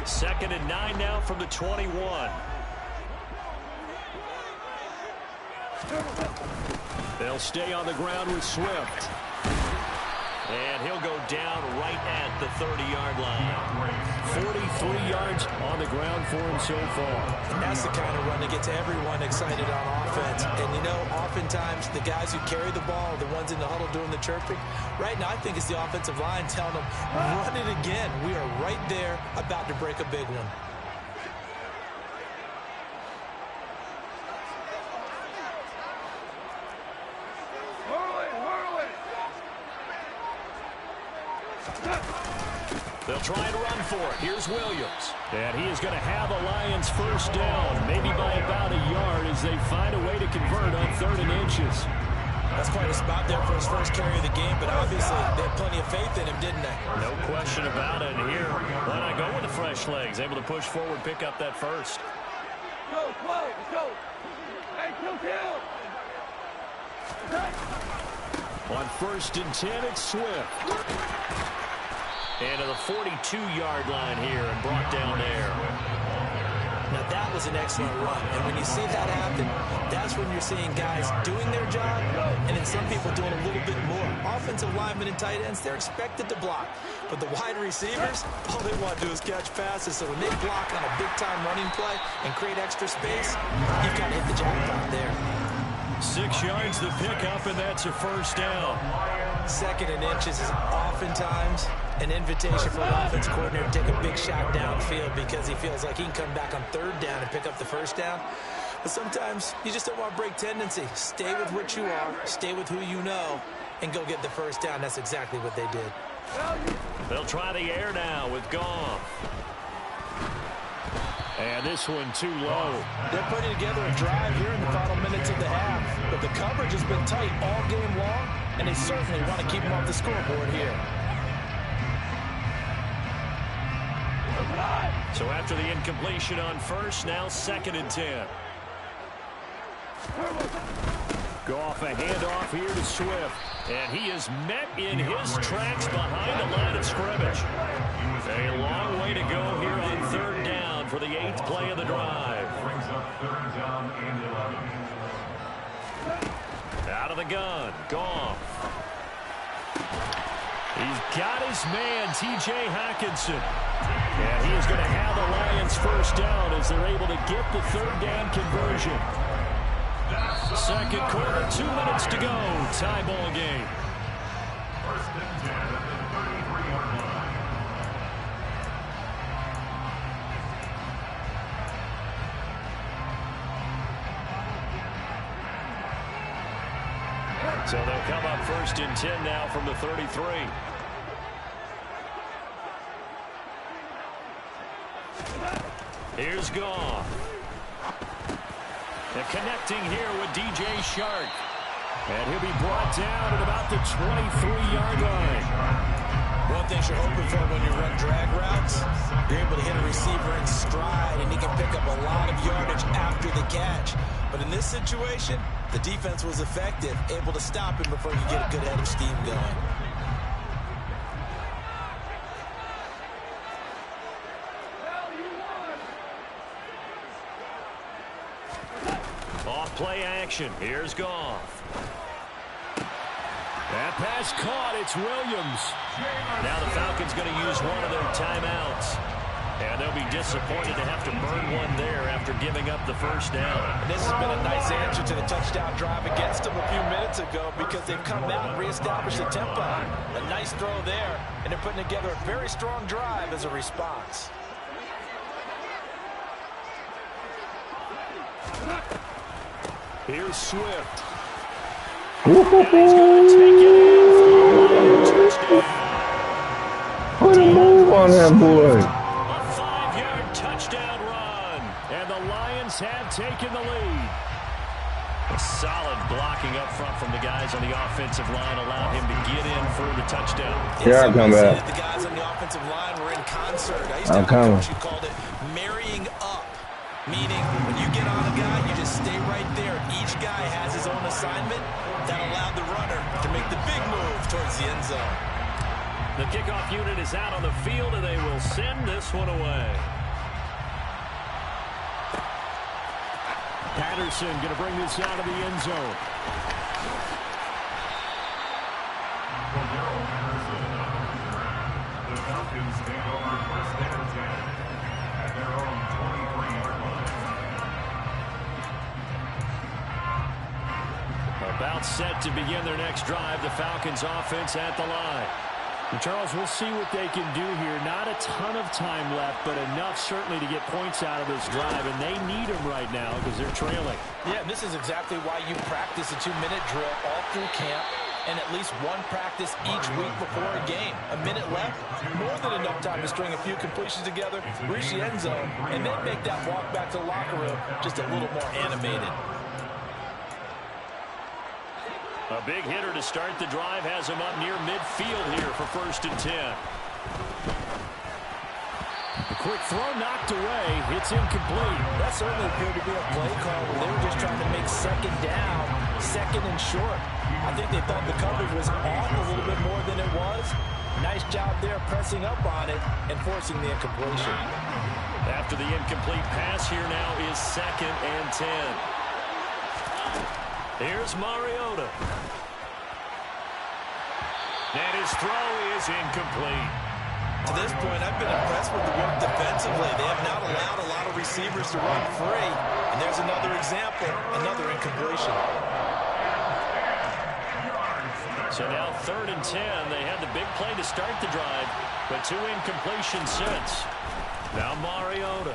Second and 9 now from the 21. They'll stay on the ground with Swift. And he'll go down right at the 30-yard line. 43 yards on the ground for him so far. And that's the kind of run that gets everyone excited on offense. And, you know, oftentimes the guys who carry the ball are the ones in the huddle doing the chirping. Right now, I think it's the offensive line telling them, run it again. We are right there about to break a big one. They'll try and run for it. Here's Williams. And he is going to have a Lions first down, maybe by about a yard, as they find a way to convert on 3rd and inches. That's quite a spot there for his first carry of the game, but obviously they had plenty of faith in him, didn't they? No question about it. And here, why not go with the fresh legs? Able to push forward, pick up that first. Go, let's go. Hey, kill. On 1st and 10, it's Swift. And to the 42-yard line here and brought down there. Now, that was an excellent run. And when you see that happen, that's when you're seeing guys doing their job and then some people doing a little bit more. Offensive linemen and tight ends, they're expected to block. But the wide receivers, all they want to do is catch passes. So when they block on a big-time running play and create extra space, you've got to hit the jackpot there. 6 yards the pickup, and that's a first down. 2nd and inches is oftentimes an invitation for an offense coordinator to take a big shot downfield because he feels like he can come back on 3rd down and pick up the first down. But sometimes you just don't want to break tendency. Stay with what you are, stay with who you know, and go get the first down. That's exactly what they did. They'll try the air now with Goff. And this one too low. They're putting together a drive here in the final minutes of the half. But the coverage has been tight all game long, and they certainly want to keep them off the scoreboard here. So after the incompletion on first, now 2nd and 10. Goff a handoff here to Swift. And he is met in his tracks behind the line of scrimmage. A long way to go here on 3rd down for the 8th play of the drive. Brings up 3rd down and 11. Out of the gun, Goff. He's got his man, T.J. Hockenson. And he is going to have the Lions first down as they're able to get the 3rd down conversion. 2nd quarter, 2 minutes to go. Tie ball game. 1st and 10 at the 33-yard line. So they'll come up 1st and 10 now from the 33. Here's Goff. They're connecting here with DJ Shark. And he'll be brought down at about the 23-yard line. One thing you're hoping for when you run drag routes, you're able to hit a receiver in stride, and he can pick up a lot of yardage after the catch. But in this situation, the defense was effective, able to stop him before he could get a good head of steam going. Play action. Here's Goff. That pass caught. It's Williams. Now the Falcons going to use one of their timeouts. And they'll be disappointed to have to burn one there after giving up the first down. And this has been a nice answer to the touchdown drive against them a few minutes ago because they've come out and reestablished the tempo. A nice throw there, and they're putting together a very strong drive as a response. Here's Swift. And he's going to take it in for a touchdown. Put a move on that boy. A 5-yard touchdown run. And the Lions have taken the lead. A solid blocking up front from the guys on the offensive line allowed him to get in for the touchdown. Yeah, I'll come back. The guys on the offensive line were in concert. I used to have a coach who called it marrying up. Meaning, when you get on a guy, you just stay right there. Each guy has his own assignment. That allowed the runner to make the big move towards the end zone. The kickoff unit is out on the field, and they will send this one away. Patterson going to bring this out of the end zone. The Falcons take over first and 10 at their own 23-yard line. About set to begin their next drive, the Falcons offense at the line. And Charles, we'll see what they can do here. Not a ton of time left, but enough certainly to get points out of this drive, and they need them right now because they're trailing. Yeah, this is exactly why you practice a 2-minute drill all through camp and at least one practice each week before a game. A minute left, more than enough time to string a few completions together, reach the end zone, and then make that walk back to the locker room just a little more animated. A big hitter to start the drive has him up near midfield here for 1st and 10. A quick throw knocked away. It's incomplete. That certainly appeared to be a play call where they were just trying to make second down, second and short. I think they thought the coverage was off a little bit more than it was. Nice job there pressing up on it and forcing the incompletion. After the incomplete pass, here now is 2nd and 10. Here's Mariota. And his throw is incomplete. To this point, I've been impressed with the work defensively. They have not allowed a lot of receivers to run free. And there's another example, another incompletion. So now 3rd and 10. They had the big play to start the drive, but 2 incompletions since. Now Mariota.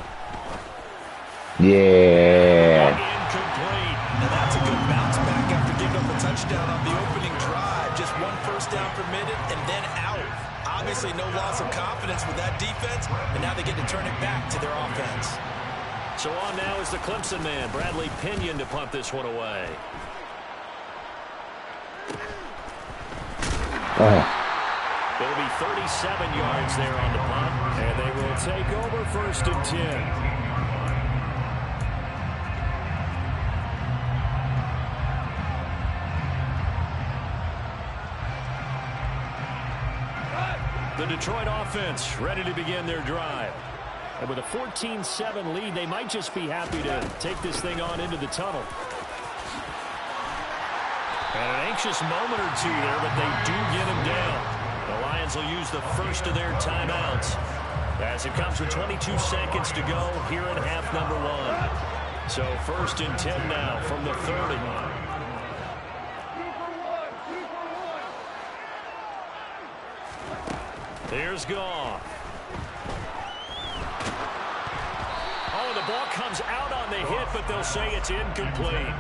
Yeah. Incomplete. And that's a good bounce back after giving up a touchdown on the opening drive. Just 1 first down permitted and then out. Obviously no loss of confidence with that defense, and now they get to turn it back to their offense. So on now is the Clemson man, Bradley Pinion, to punt this one away. It'll be 37 yards there on the punt, and they will take over 1st and 10. The Detroit offense ready to begin their drive. And with a 14-7 lead, they might just be happy to take this thing on into the tunnel. And an anxious moment or two there, but they do get him down. The Lions will use the first of their timeouts as it comes with 22 seconds to go here in half number 1. So 1st and 10 now from the 30. Here's Goff. Oh, the ball comes out on the hit, but they'll say it's incomplete.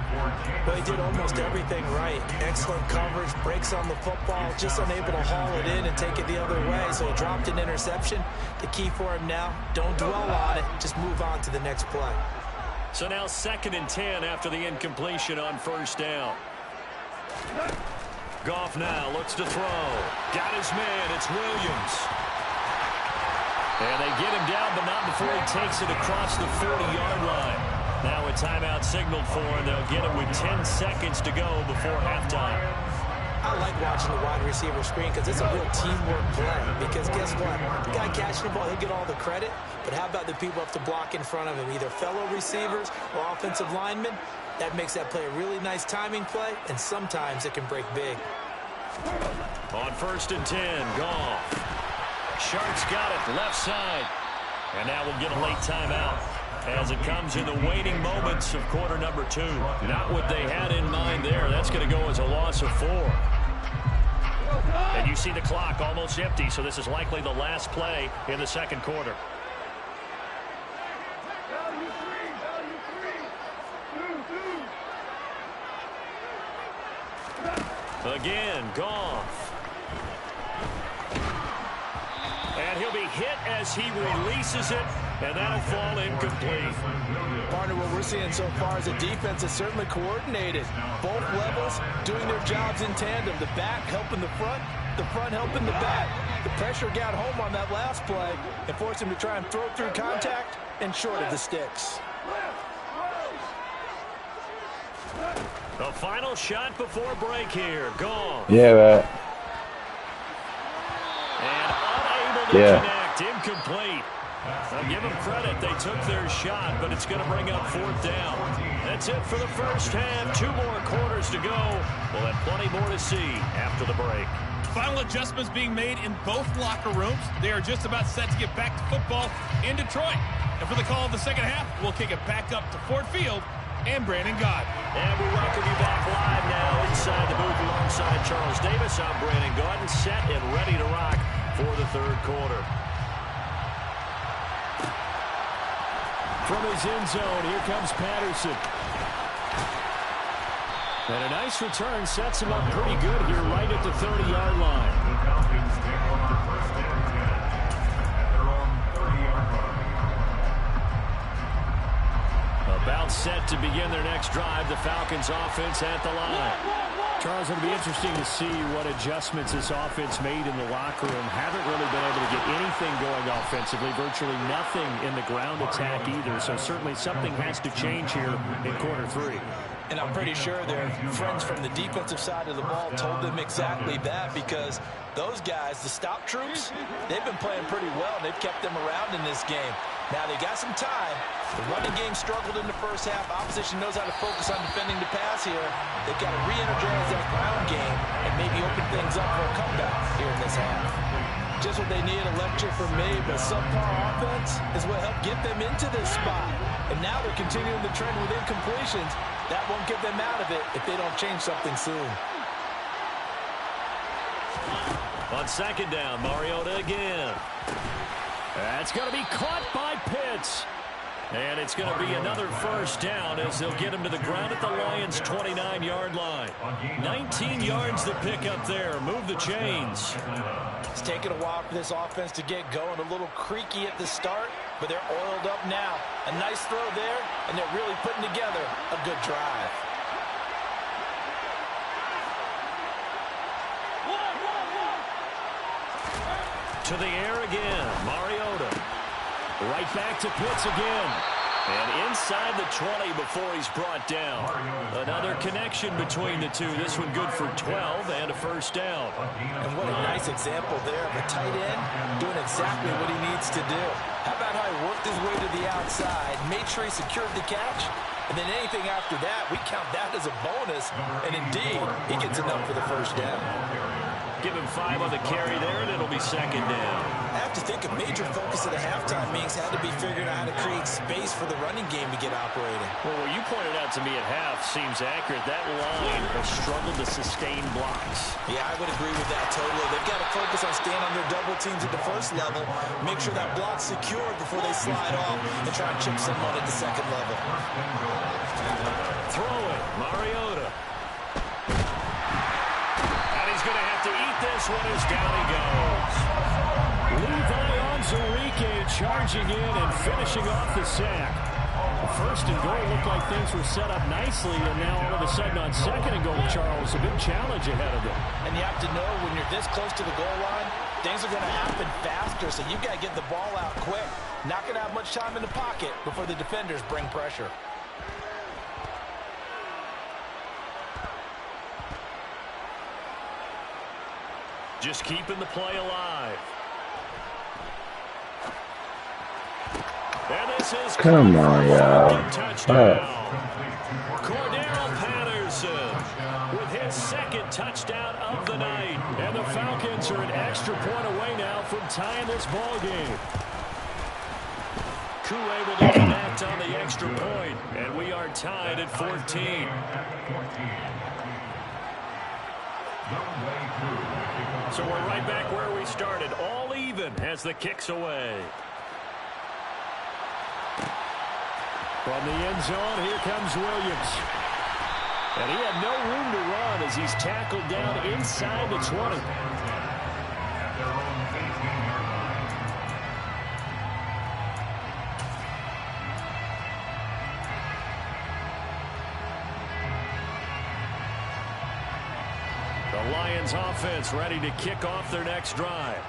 Well, he did almost everything right. Excellent coverage, breaks on the football, just unable to haul it in and take it the other way, so he dropped an interception. The key for him now, don't dwell on it, just move on to the next play. So now 2nd and 10 after the incompletion on 1st down. Goff now looks to throw. Got his man. It's Williams. And they get him down, but not before he takes it across the 40-yard line. Now a timeout signaled for, and they'll get it with 10 seconds to go before halftime. I like watching the wide receiver screen because it's a real teamwork play. Because guess what? The guy catching the ball, he'll get all the credit. But how about the people up to block in front of him, either fellow receivers or offensive linemen? That makes that play a really nice timing play, and sometimes it can break big. On 1st and 10, Goff. Sharks got it, left side. And now we'll get a late timeout as it comes in the waning moments of quarter number 2. Not what they had in mind there. That's going to go as a loss of 4. And you see the clock almost empty, so this is likely the last play in the second quarter. Again, Goff. And he'll be hit as he releases it, and that'll fall incomplete. Partner, what we're seeing so far is a defense that's certainly coordinated. Both levels doing their jobs in tandem. The back helping the front helping the back. The pressure got home on that last play and forced him to try and throw through contact and short of the sticks. The final shot before break here. Gone. Yeah, that. And unable to connect. Incomplete. I'll give them credit. They took their shot, but it's going to bring up 4th down. That's it for the first half. 2 more quarters to go. We'll have plenty more to see after the break. Final adjustments being made in both locker rooms. They are just about set to get back to football in Detroit. And for the call of the second half, we'll kick it back up to Ford Field and Brandon Gaudin. And we welcome you back live now inside the booth alongside Charles Davis. I'm Brandon Gaudin, set and ready to rock for the third quarter. From his end zone, here comes Patterson. And a nice return sets him up pretty good here right at the 30-yard line. The Falcons take over first and 10 at their own 30-yard line. About set to begin their next drive. The Falcons offense at the line. Charles, it'll be interesting to see what adjustments this offense made in the locker room. Haven't really been able to get anything going offensively. Virtually nothing in the ground attack either. So certainly something has to change here in quarter 3. And I'm pretty sure their friends from the defensive side of the ball told them exactly that, because those guys, the stop troops, they've been playing pretty well. They've kept them around in this game. Now they got some time. The running game struggled in the first half. Opposition knows how to focus on defending the pass here. They've got to re-energize that ground game and maybe open things up for a comeback here in this half. Just what they need, a lecture from me, but subpar offense is what helped get them into this spot. And now they're continuing the trend with incompletions. That won't get them out of it if they don't change something soon. On second down, Mariota again. That's going to be caught by Pitts. And it's going to be another first down as they'll get him to the ground at the Lions' 29-yard line. 19 yards to pick up there. Move the chains. It's taken a while for this offense to get going. A little creaky at the start, but they're oiled up now. A nice throw there, and they're really putting together a good drive. To the air again. Mariota. Right back to Pitts again. And inside the 20 before he's brought down. Another connection between the two. This one good for 12 and a first down. And what a nice example there of a tight end doing exactly what he needs to do. How about how he worked his way to the outside, made sure he secured the catch, and then anything after that, we count that as a bonus. And indeed, he gets enough for the first down. Give him 5 on the carry there, and it'll be second down. I have to think a major focus of the halftime meetings had to be figuring out how to create space for the running game to get operating. Well, what you pointed out to me at half seems accurate. That line has struggled to sustain blocks. Yeah, I would agree with that totally. They've got to focus on staying on their double teams at the first level, make sure that block's secured before they slide off and try and chip someone at the second level. Throw it, Mariota. Going to have to eat this one as down he goes. Levi Onwuzurike charging in and finishing off the sack. First and goal looked like things were set up nicely, and now all of a sudden on second and goal, Charles, a big challenge ahead of them. And you have to know when you're this close to the goal line, things are going to happen faster, so you've got to get the ball out quick. Not going to have much time in the pocket before the defenders bring pressure. Just keeping the play alive. And this is come on, y'all. Touchdown. Cordero Patterson with his second touchdown of the night. And the Falcons are an extra point away now from tying this ball game. crew able to connect on the extra point, and we are tied at 14. So we're right back where we started, all even as the kick's away. From the end zone, here comes Williams. And he had no room to run as he's tackled down inside the 20. The Lions offense ready to kick off their next drive.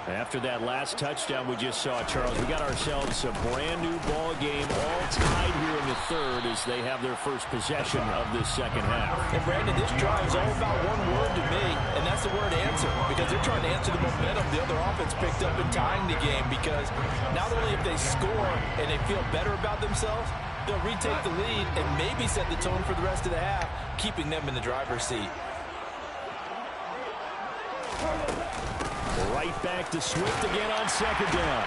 After that last touchdown we just saw, Charles, we got ourselves a brand new ball game, all tied here in the third as they have their first possession of this second half. And Brandon, this drive is all about one word to me, and that's the word answer, because they're trying to answer the momentum the other offense picked up in tying the game, because not only if they score and they feel better about themselves, they'll retake the lead and maybe set the tone for the rest of the half, keeping them in the driver's seat. Right back to Swift again on second down.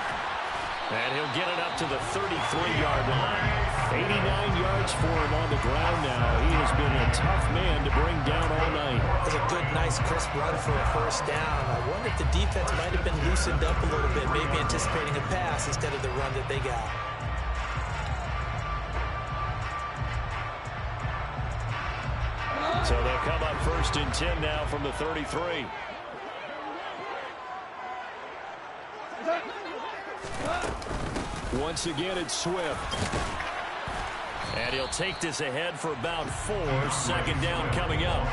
And he'll get it up to the 33-yard line. 89 yards for him on the ground now. He has been a tough man to bring down all night. That's a good, nice, crisp run for a first down. I wonder if the defense might have been loosened up a little bit, maybe anticipating a pass instead of the run that they got. So they'll come up 1st and 10 now from the 33. Once again, it's Swift. And he'll take this ahead for about 4. Second down coming up.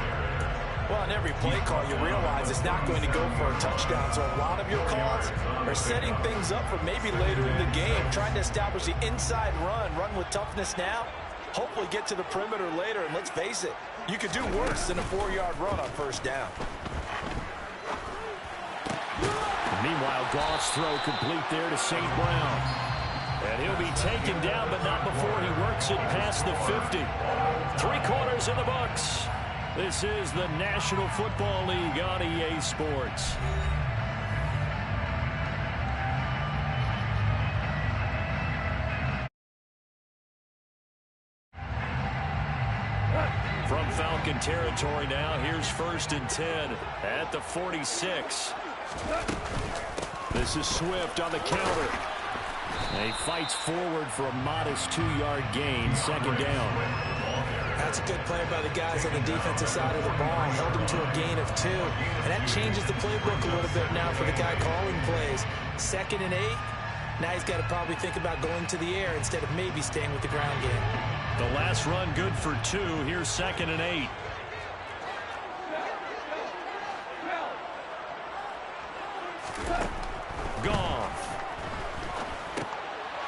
Well, on every play call, you realize it's not going to go for a touchdown. So a lot of your calls are setting things up for maybe later in the game, trying to establish the inside run with toughness now, hopefully get to the perimeter later. And let's face it, you could do worse than a 4-yard run on first down. Meanwhile, Goff's throw complete there to St. Brown. And he'll be taken down, but not before he works it past the 50. 3 quarters in the books. This is the National Football League on EA Sports. From Falcon territory now, here's 1st and 10 at the 46. This is Swift on the counter. And he fights forward for a modest 2-yard gain, second down. That's a good play by the guys on the defensive side of the ball. Held him to a gain of 2. And that changes the playbook a little bit now for the guy calling plays. 2nd and 8. Now he's got to probably think about going to the air instead of maybe staying with the ground game. The last run good for 2. Here's 2nd and 8. Goff.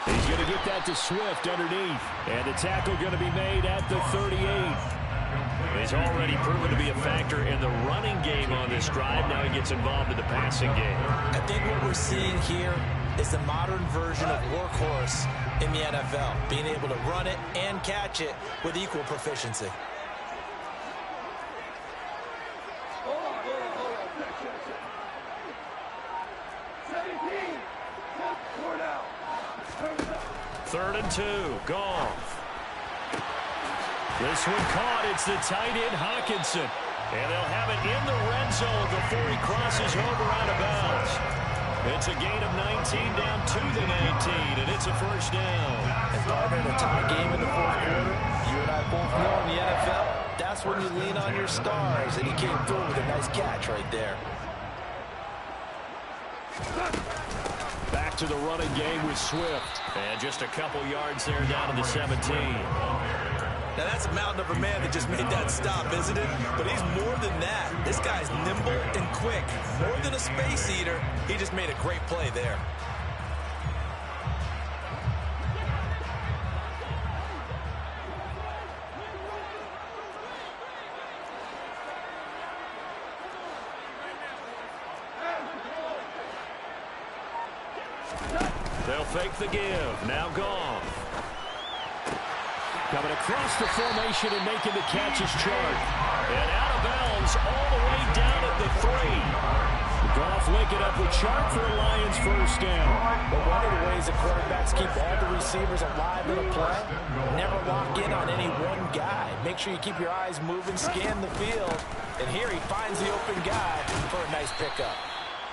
He's going to get that to Swift underneath. And the tackle going to be made at the 38. He's already proven to be a factor in the running game on this drive. Now he gets involved in the passing game. I think what we're seeing here is the modern version of workhorse in the NFL. Being able to run it and catch it with equal proficiency. Third and 2. Goff. This one caught. It's the tight end Hockenson. And they'll have it in the red zone before he crosses over out of bounds. It's a gain of 19 down to the 19, and it's a first down. And partner, in a tie game in the 4th quarter, you and I both know in the NFL, that's when you lean on your stars, and he came through with a nice catch right there. Back to the running game with Swift. And just a couple yards there down to the 17. Now that's a mountain of a man that just made that stop, isn't it? But he's more than that. This guy's nimble and quick. More than a space eater, he just made a great play there. They'll fake the give. Now Goff. Coming across the formation and making the catch is Chark. And out of bounds all the way down at the 3. Goff linking up with Chark for a Lions first down. But one of the ways the quarterbacks keep all the receivers alive in a play, never lock in on any one guy. Make sure you keep your eyes moving, scan the field. And here he finds the open guy for a nice pickup.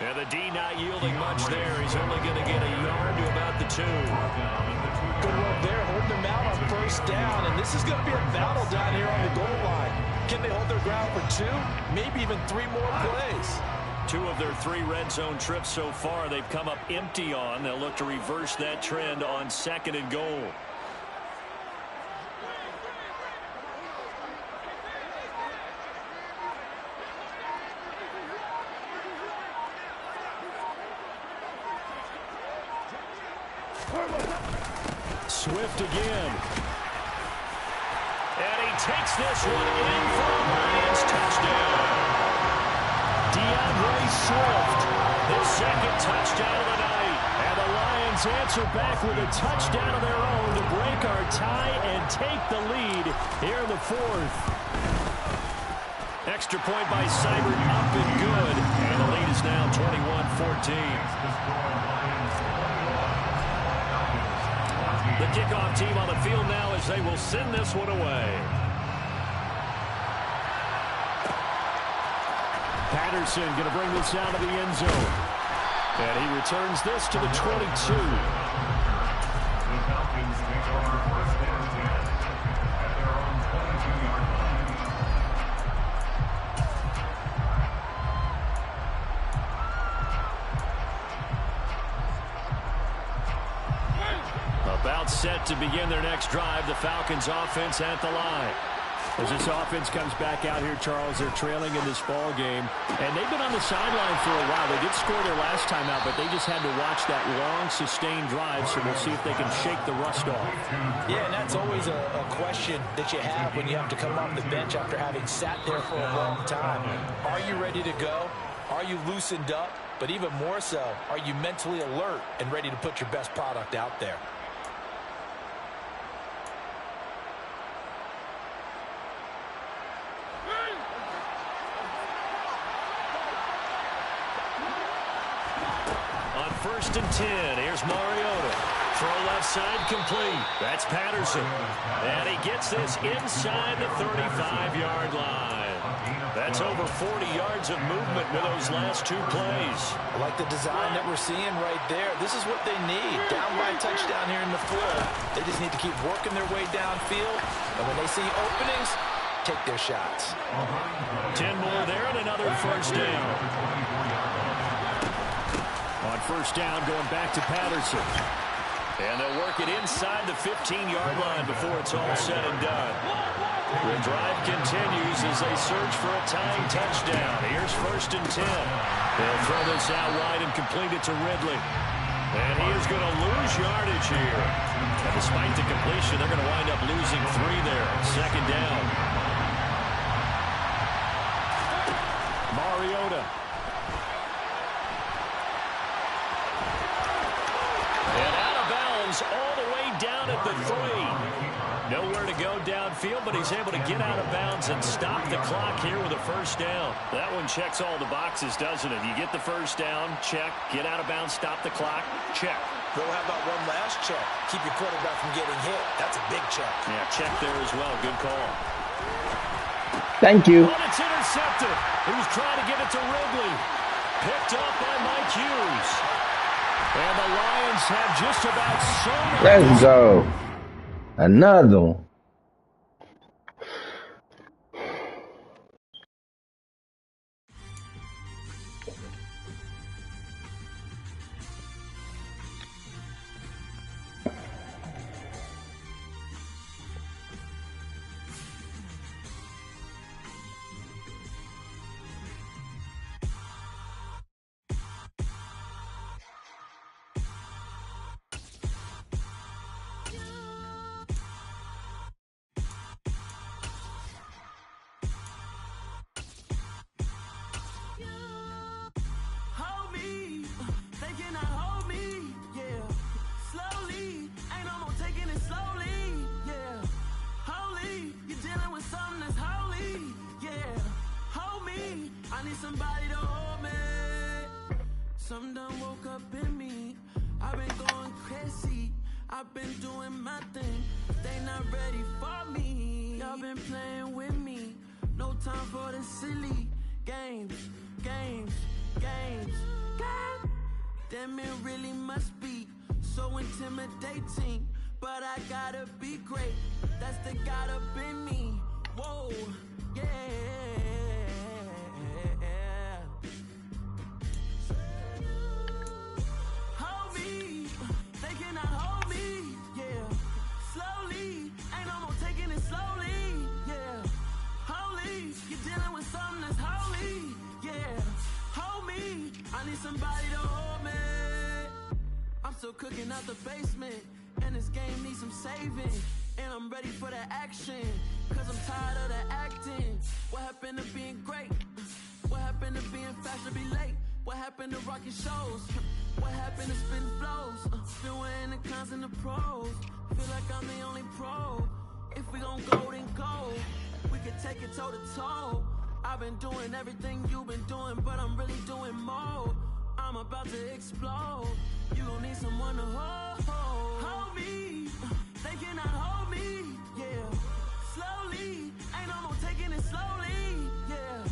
And the D not yielding much there. He's only going to get a yard to about the 2. Good work there, holding them out on first down. And this is going to be a battle down here on the goal line. Can they hold their ground for 2? Maybe even 3 more plays. 2 of their 3 red zone trips so far they've come up empty on. They'll look to reverse that trend on 2nd and goal. Swift again. And he takes this one in for a Lions touchdown. DeAndre Swift, his 2nd touchdown of the night. And the Lions answer back with a touchdown of their own to break our tie and take the lead here in the 4th. Extra point by Seibert, up and good. And the lead is now 21-14. The kickoff team on the field now as they will send this one away. Patterson going to bring this out of the end zone. And he returns this to the 22. The Falcons take over 1st and 10 at their own 22-yard line. About set to begin their next drive. The Falcons offense at the line. As this offense comes back out here, Charles, they're trailing in this ball game. And they've been on the sideline for a while. They did score their last time out, but they just had to watch that long, sustained drive. So we'll see if they can shake the rust off. Yeah, and that's always a question that you have when you have to come off the bench after having sat there for a long time. Are you ready to go? Are you loosened up? But even more so, are you mentally alert and ready to put your best product out there? On 1st and 10, here's Mariota. Throw left side complete. That's Patterson. And he gets this inside the 35-yard line. That's over 40 yards of movement with those last 2 plays. I like the design that we're seeing right there. This is what they need. Down by touchdown here in the 4th. They just need to keep working their way downfield. And when they see openings, take their shots. 10 more there and another first down. On first down, going back to Patterson. And they'll work it inside the 15-yard line before it's all said and done. The drive continues as they search for a tying touchdown. Here's 1st and 10. They'll throw this out wide and complete it to Ridley. And he is going to lose yardage here. And despite the completion, they're going to wind up losing 3 there. 2nd down. Mariota. And out of bounds all the way down at the 3. Nowhere to go downfield, but he's able to get out of bounds and stop the clock here with a first down. That one checks all the boxes, doesn't it? You get the first down, check. Get out of bounds, stop the clock, check. Go, how about one last check? Keep your quarterback from getting hit. That's a big check. Yeah, check there as well. Good call. Thank you. But it's intercepted. He was trying to get it to Ridley. Picked up by Mike Hughes. And the Lions have just about sewn it. Let's go. Another one. Somebody to hold me. Some done woke up in me. I've been going crazy. I've been doing my thing. They not ready for me. Y'all been playing with me. No time for the silly games. Damn, it really must be so intimidating. But I gotta be great. That's the God up in me. Whoa, yeah. Hold me, they cannot hold me, yeah. Slowly, ain't no more taking it slowly, yeah. Holy, you're dealing with something that's holy, yeah. Hold me, I need somebody to hold me. I'm still cooking out the basement, and this game needs some saving. And I'm ready for the action, cause I'm tired of the acting. What happened to being great? What happened to being fast or be late? What happened to rocking shows? What happened to spitting flows? Still wearing the cons and the pros. Feel like I'm the only pro. If we gon' go, then go. We can take it toe to toe. I've been doing everything you've been doing, but I'm really doing more. I'm about to explode. You gon' need someone to hold me. They cannot hold me, yeah. Slowly, ain't no more taking it slowly, yeah.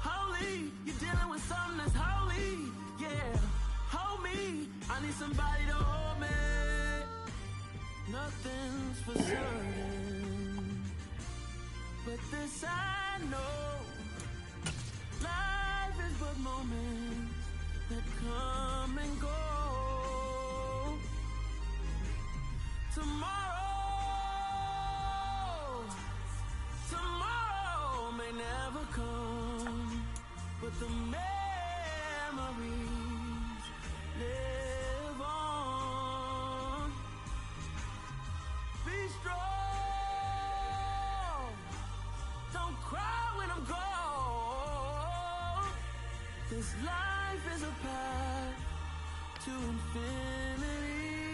Holy, you're dealing with something that's holy, yeah. Hold me, I need somebody to hold me. Nothing's for certain, but this I know. Life is but moments that come and go. Tomorrow may never come, but the memories live on. Be strong, don't cry when I'm gone. This life is a path to infinity.